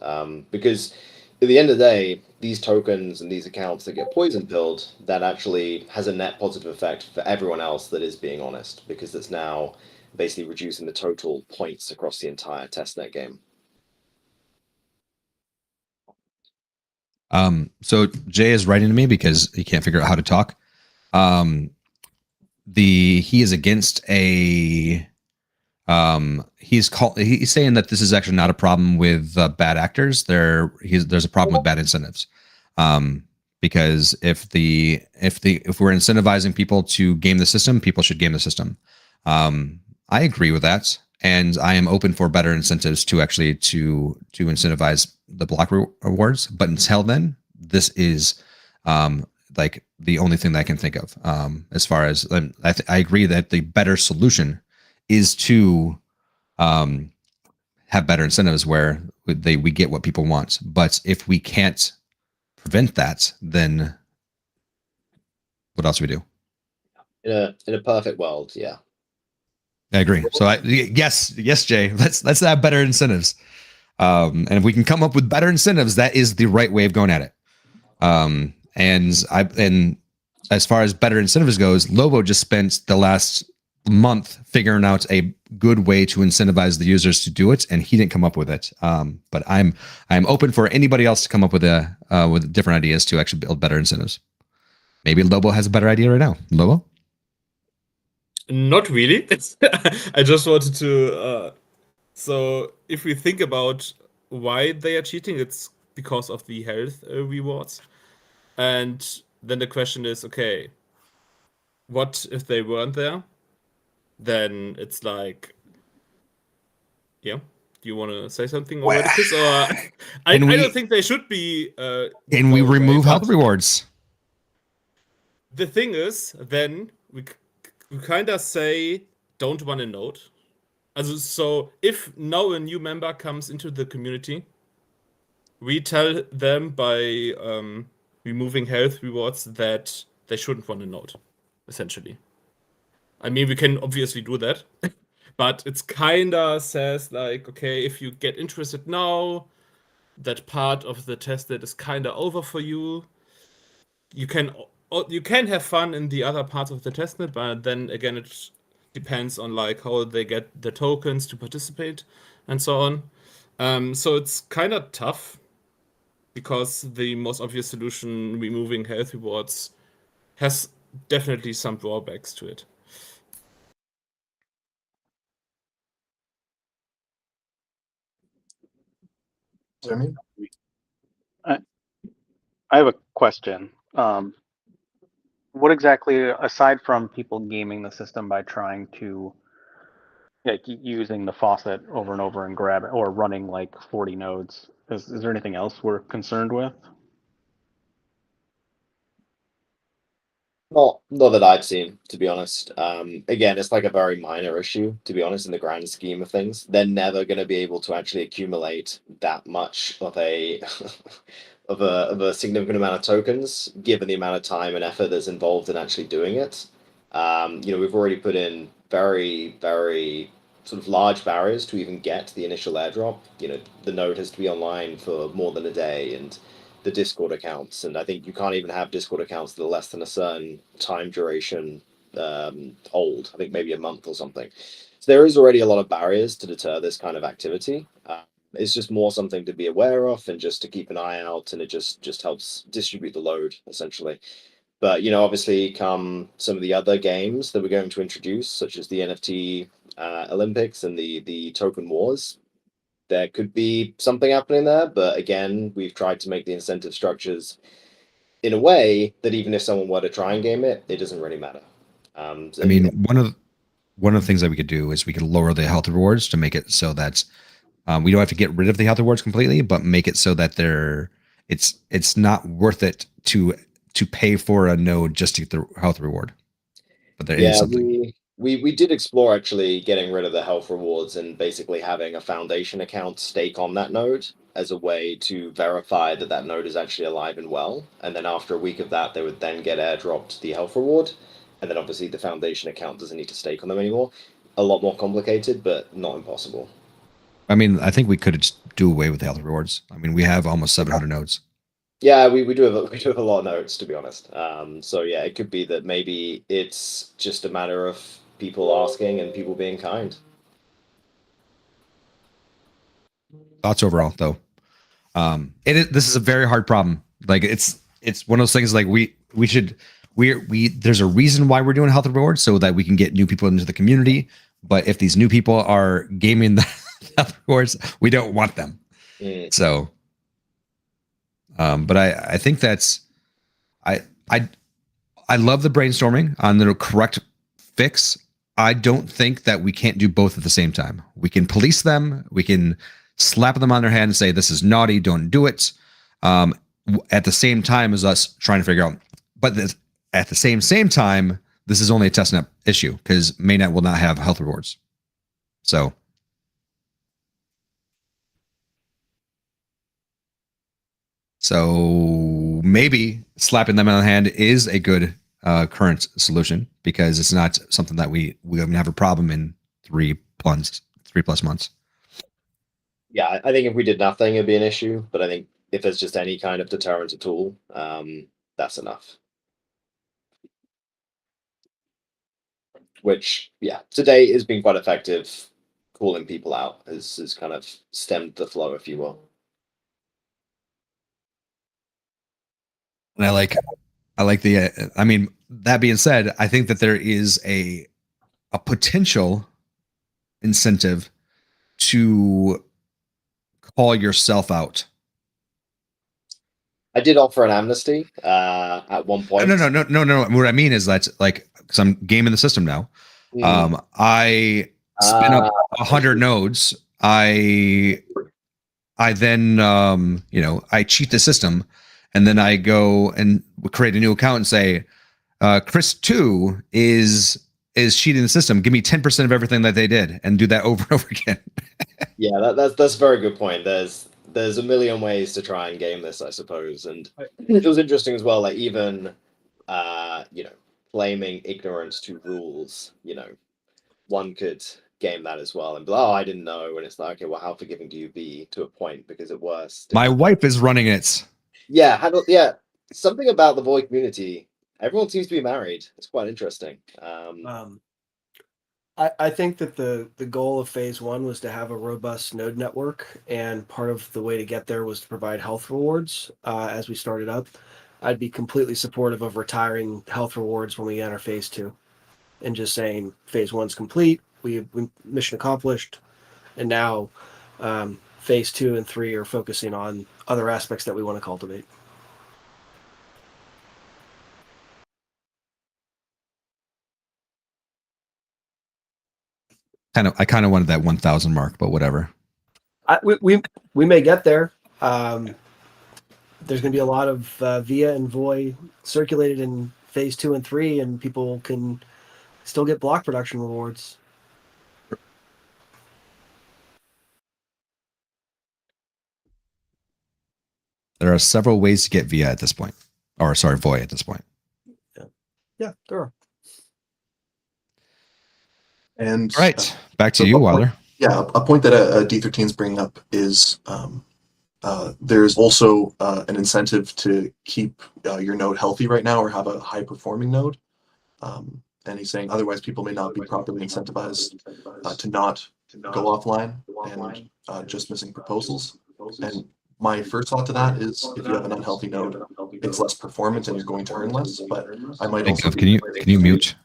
Because at the end of the day, these tokens and these accounts that get poison pilled, that actually has a net positive effect for everyone else that is being honest, because it's now basically reducing the total points across the entire testnet game. So Jay is writing to me because he can't figure out how to talk. He is against a he's saying that this is actually not a problem with bad actors. There's a problem with bad incentives. Because if we're incentivizing people to game the system, people should game the system. I agree with that, and I am open for better incentives to actually to incentivize the block rewards. But until then, this is like the only thing that I can think of. As far as I agree that the better solution is to have better incentives where we get what people want. But if we can't prevent that, then what else do we do? In a perfect world, yeah. I agree. So yes, Jay, let's have better incentives. And if we can come up with better incentives, that is the right way of going at it. And as far as better incentives goes, Lobo just spent the last month figuring out a good way to incentivize the users to do it, and he didn't come up with it. But I'm open for anybody else to come up with with different ideas to actually build better incentives. Maybe Lobo has a better idea right now. Lobo? Not really. I just wanted to. So if we think about why they are cheating, it's because of the health rewards. And then the question is, okay, what if they weren't there? Then it's like, yeah. Do you want to say something already, Chris? Or I don't think they should be. Can we remove health rewards? The thing is, then we kind of say don't want a node. So if now a new member comes into the community, we tell them by removing health rewards that they shouldn't want a node, essentially. I mean, we can obviously do that, but it's kind of says like, okay, if you get interested now, that part of the test that is kind of over for you. You can have fun in the other parts of the testnet, but then again, it depends on like how they get the tokens to participate and so on. So it's kind of tough because the most obvious solution, removing health rewards, has definitely some drawbacks to it. Jeremy? I have a question. What exactly, aside from people gaming the system by trying to, like, using the faucet over and over and grab it, or running like 40 nodes, is there anything else we're concerned with? Not that I've seen, to be honest. Again, it's like a very minor issue, to be honest, in the grand scheme of things. They're never going to be able to actually accumulate that much of a of a significant amount of tokens, given the amount of time and effort that's involved in actually doing it. We've already put in very, very sort of large barriers to even get the initial airdrop. The node has to be online for more than a day, and the Discord accounts, and I think you can't even have Discord accounts that are less than a certain time duration old. I think maybe a month or something. So there is already a lot of barriers to deter this kind of activity. It's just more something to be aware of and just to keep an eye out, and it just helps distribute the load essentially. But obviously, come some of the other games that we're going to introduce, such as the NFT Olympics and the token wars, there could be something happening there. But again, we've tried to make the incentive structures in a way that even if someone were to try and game it, it doesn't really matter. I mean, one of the things that we could do is we could lower the health rewards to make it so that we don't have to get rid of the health rewards completely, but make it so that it's not worth it to pay for a node just to get the health reward. But there is something. We did explore actually getting rid of the health rewards and basically having a foundation account stake on that node as a way to verify that that node is actually alive and well. And then after a week of that, they would then get airdropped the health reward. And then obviously the foundation account doesn't need to stake on them anymore. A lot more complicated, but not impossible. I mean, I think we could just do away with the health rewards. I mean, we have almost 700 nodes. Yeah, we do have a lot of nodes, to be honest. So yeah, it could be that maybe it's just a matter of people asking and people being kind. Thoughts overall, though. This is a very hard problem. Like it's one of those things. Like we there's a reason why we're doing health rewards so that we can get new people into the community. But if these new people are gaming the health rewards, we don't want them. So, but I think that's I love the brainstorming on the correct fix. I don't think that we can't do both at the same time. We can police them. We can slap them on their hand and say, this is naughty, don't do it. At the same time as us trying to figure out, but at the same time, this is only a testnet issue because mainnet will not have health rewards. So maybe slapping them on the hand is a good current solution because it's not something that we have a problem in 3+ months. Yeah, I think if we did nothing, it'd be an issue. But I think if there's just any kind of deterrent at all, that's enough. Which, yeah, today has been quite effective. Calling people out has kind of stemmed the flow, if you will. And I like the. I mean, that being said, I think that there is a potential incentive to call yourself out. I did offer an amnesty at one point. No. What I mean is that, like, because I'm gaming the system now. I spin up 100 nodes. I then I cheat the system, and then I go and create a new account and say, Chris 2 is cheating the system. Give me 10% of everything that they did, and do that over and over again. Yeah, that's a very good point. There's a million ways to try and game this, I suppose. And it was interesting as well, like even claiming ignorance to rules, one could game that as well and be like, oh, I didn't know. And it's like, okay, well, how forgiving do you be to a point? Because at worst, My wife is running it. yeah, something about the Void community. Everyone seems to be married. It's quite interesting. I think that the goal of phase 1 was to have a robust node network, and part of the way to get there was to provide health rewards as we started up. I'd be completely supportive of retiring health rewards when we enter phase 2 and just saying phase 1's complete, we mission accomplished, and now phase 2 and 3 are focusing on other aspects that we want to cultivate. I kind of wanted that 1,000 mark, but whatever. We may get there. There's going to be a lot of VIA and VOI circulated in phase 2 and 3, and people can still get block production rewards. There are several ways to get VIA at this point, or sorry, VOI at this point. Yeah, there are. And Right, back to you, Wilder. Yeah, a point that D13 is bringing up is there's also an incentive to keep your node healthy right now or have a high performing node. And he's saying otherwise people may not be properly incentivized to not go offline and just missing proposals. And my first thought to that is if you have an unhealthy node, it's less performant and you're going to earn less. But I might also Can you mute?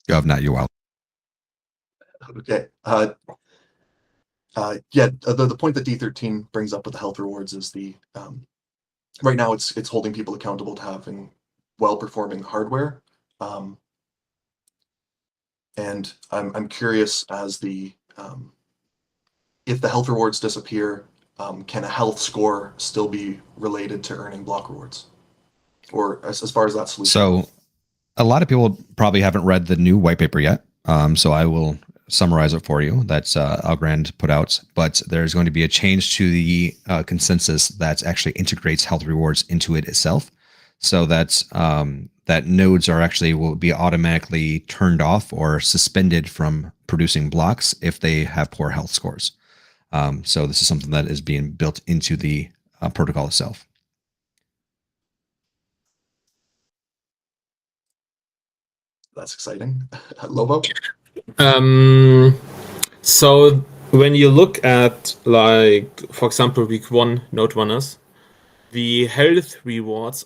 Gov, not you, Wilder. Okay. The point that D13 brings up with the health rewards is the right now it's holding people accountable to having well-performing hardware, and I'm curious as the if the health rewards disappear can a health score still be related to earning block rewards? Or as far as that solution? So a lot of people probably haven't read the new white paper yet. So I will summarize it for you. That's Algorand put out, but there's going to be a change to the consensus that actually integrates health rewards into it itself. So that that nodes are actually will be automatically turned off or suspended from producing blocks if they have poor health scores. So this is something that is being built into the protocol itself. That's exciting. Lobo? So when you look at, like, for example, week 1 node runners, the health rewards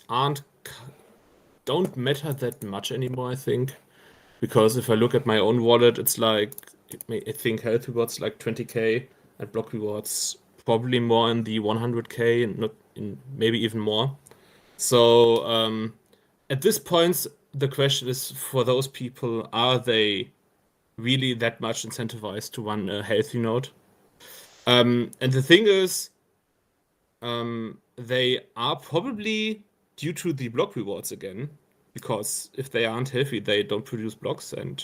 don't matter that much anymore, I think. Because if I look at my own wallet, it's like, I think health rewards like 20k and block rewards probably more in the 100k and not in maybe even more. So at this point, the question is for those people, are they really that much incentivized to run a healthy node? And the thing is, they are probably due to the block rewards again, because if they aren't healthy, they don't produce blocks, and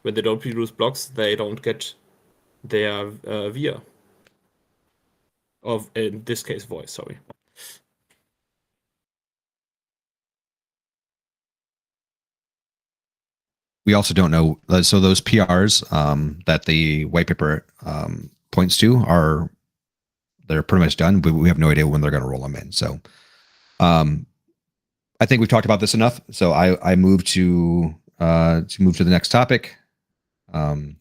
when they don't produce blocks, they don't get their VIA. Of, in this case, voice, sorry. We also don't know. So those PRs that the white paper points to they're pretty much done, but we have no idea when they're going to roll them in. So I think we've talked about this enough. So I move to move to the next topic. Seconded.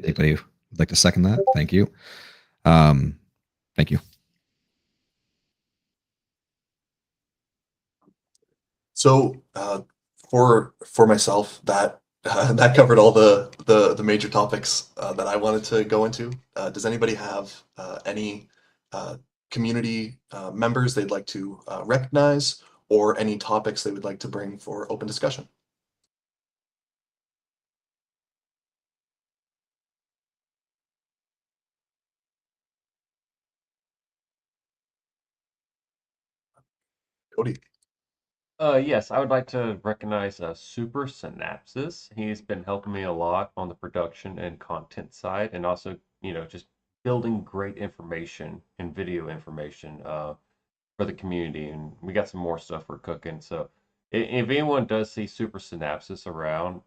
Anybody would like to second that? Thank you. Thank you. So for myself, that that covered all the major topics that I wanted to go into. Does anybody have any community members they'd like to recognize, or any topics they would like to bring for open discussion? Cody. Yes, I would like to recognize Super Synapses. He's been helping me a lot on the production and content side, and also, just building great information and video information for the community. And we got some more stuff we're cooking. So if anyone does see Super Synapses around,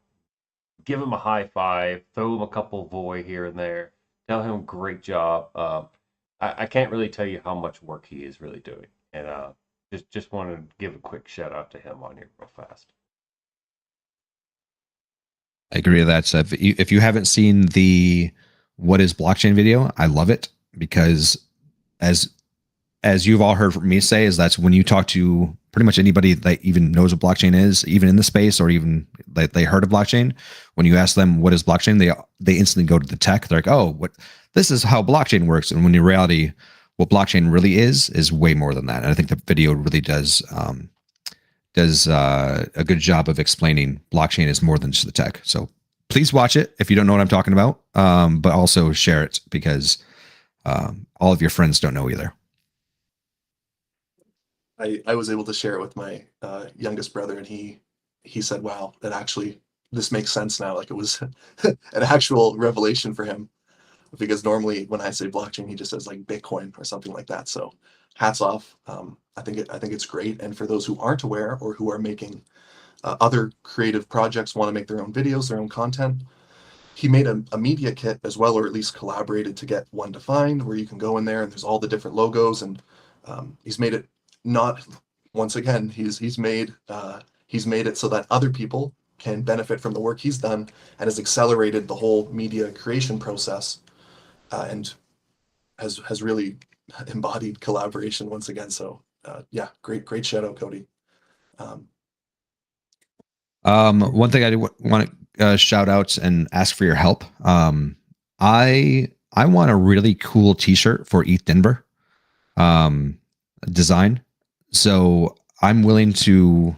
give him a high five, throw him a couple voy here and there, tell him great job. I can't really tell you how much work he is really doing. And just wanted to give a quick shout out to him on here real fast. I agree with that. So if you haven't seen the What is Blockchain video, I love it, because as you've all heard from me say, is that's when you talk to pretty much anybody that even knows what blockchain is, even in the space, or even like they heard of blockchain, when you ask them what is blockchain, they instantly go to the tech. They're like, oh, this is how blockchain works. And when in reality, what blockchain really is way more than that. And I think the video really does a good job of explaining blockchain is more than just the tech. So please watch it if you don't know what I'm talking about, but also share it, because all of your friends don't know either. I was able to share it with my youngest brother, and he said, wow, that actually, this makes sense now. Like, it was an actual revelation for him, because normally when I say blockchain, he just says like Bitcoin or something like that. So hats off. I think it's great. And for those who aren't aware, or who are making other creative projects, want to make their own videos, their own content, he made a media kit as well, or at least collaborated to get one defined, where you can go in there and there's all the different logos, and he's made it not, once again, he's made it so that other people can benefit from the work he's done, and has accelerated the whole media creation process, and has really embodied collaboration once again. So yeah, great shout out, Cody. One thing I do want to shout out and ask for your help. I want a really cool t-shirt for ETH Denver design. So I'm willing to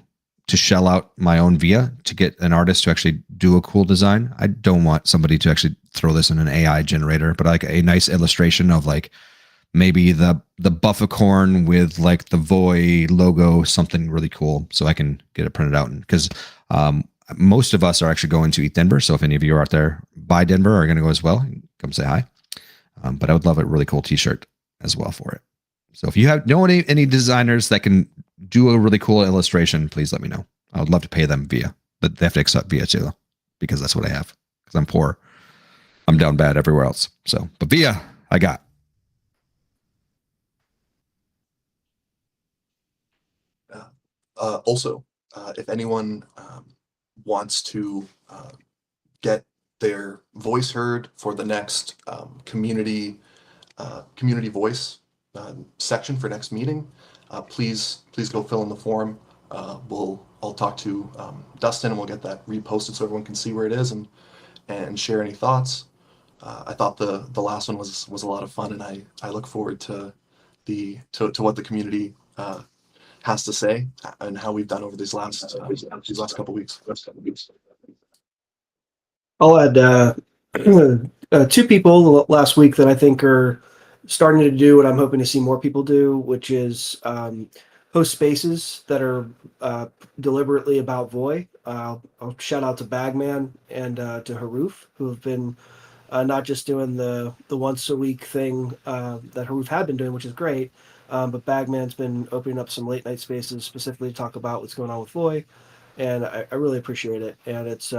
to shell out my own VIA to get an artist to actually do a cool design. I don't want somebody to actually throw this in an AI generator, but like a nice illustration of like maybe the Bufficorn with like the Voy logo, something really cool, so I can get it printed out. And because most of us are actually going to ETH Denver, so if any of you are out there by Denver are going to go as well, come say hi. But I would love a really cool T-shirt as well for it. So if you know any designers that can do a really cool illustration, please let me know. I would love to pay them VIA, but they have to accept VIA too, because that's what I have. Because I'm poor, I'm down bad everywhere else. So, but VIA, I got. Also, if anyone wants to get their voice heard for the next community voice section for next meeting, please go fill in the form. I'll talk to Dustin, and we'll get that reposted so everyone can see where it is and share any thoughts. I thought the last one was a lot of fun, and I look forward to what the community has to say and how we've done over these last couple weeks. I'll add two people last week that I think are starting to do what I'm hoping to see more people do, which is host spaces that are deliberately about Voy. I'll shout out to Bagman and to Haruf, who have been not just doing the once a week thing that Haruf had been doing, which is great, but Bagman's been opening up some late night spaces specifically to talk about what's going on with Voy, and I really appreciate it. And it's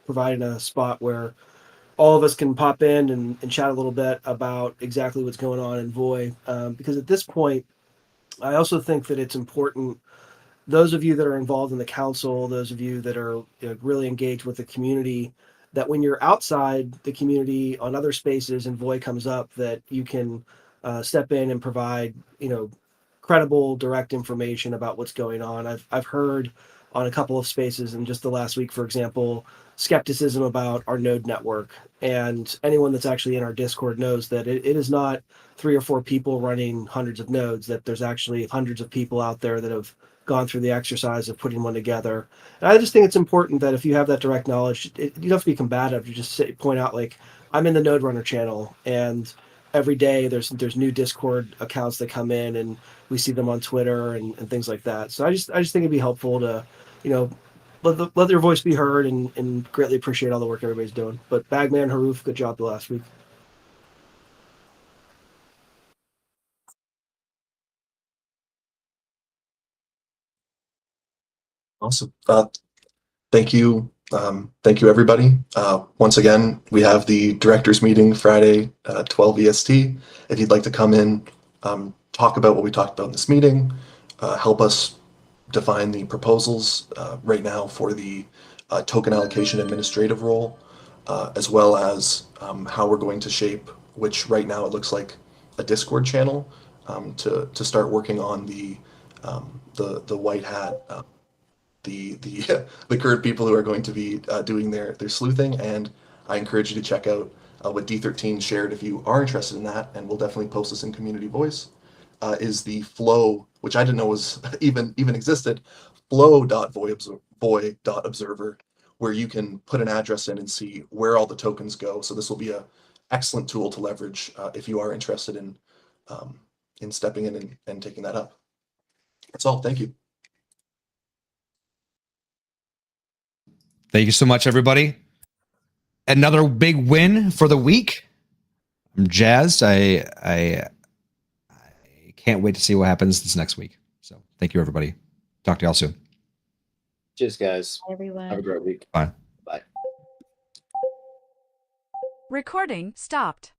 providing a spot where all of us can pop in and chat a little bit about exactly what's going on in Voy, because at this point, I also think that it's important, those of you that are involved in the council, those of you that are really engaged with the community, that when you're outside the community on other spaces and Voy comes up, that you can step in and provide, credible, direct information about what's going on. I've heard on a couple of spaces in just the last week, for example, skepticism about our node network. And anyone that's actually in our Discord knows that it is not 3 or 4 people running hundreds of nodes, that there's actually hundreds of people out there that have gone through the exercise of putting one together. And I just think it's important that if you have that direct knowledge, you don't have to be combative. You just point out, like, I'm in the Node Runner channel, and every day there's new Discord accounts that come in, and we see them on Twitter and things like that. So I just think it'd be helpful to, let their voice be heard, and greatly appreciate all the work everybody's doing. But Bagman, Haruf, good job the last week. Awesome. Thank you. Thank you, everybody. Once again, we have the directors meeting Friday, 12 EST. If you'd like to come in, talk about what we talked about in this meeting, help us define the proposals right now for the token allocation administrative role, as well as how we're going to shape, which right now it looks like a Discord channel, to start working on the white hat, the current people who are going to be doing their sleuthing. And I encourage you to check out what D13 shared if you are interested in that, and we'll definitely post this in Community Voice. Is the flow, which I didn't know was even existed, flow.voy.observer, where you can put an address in and see where all the tokens go. So this will be an excellent tool to leverage if you are interested in stepping in and taking that up. That's all. Thank you. Thank you so much, everybody. Another big win for the week. I'm jazzed. I can't wait to see what happens this next week. So thank you, everybody. Talk to y'all soon. Cheers, guys. Bye, everyone. Have a great week. Bye. Bye. Recording stopped.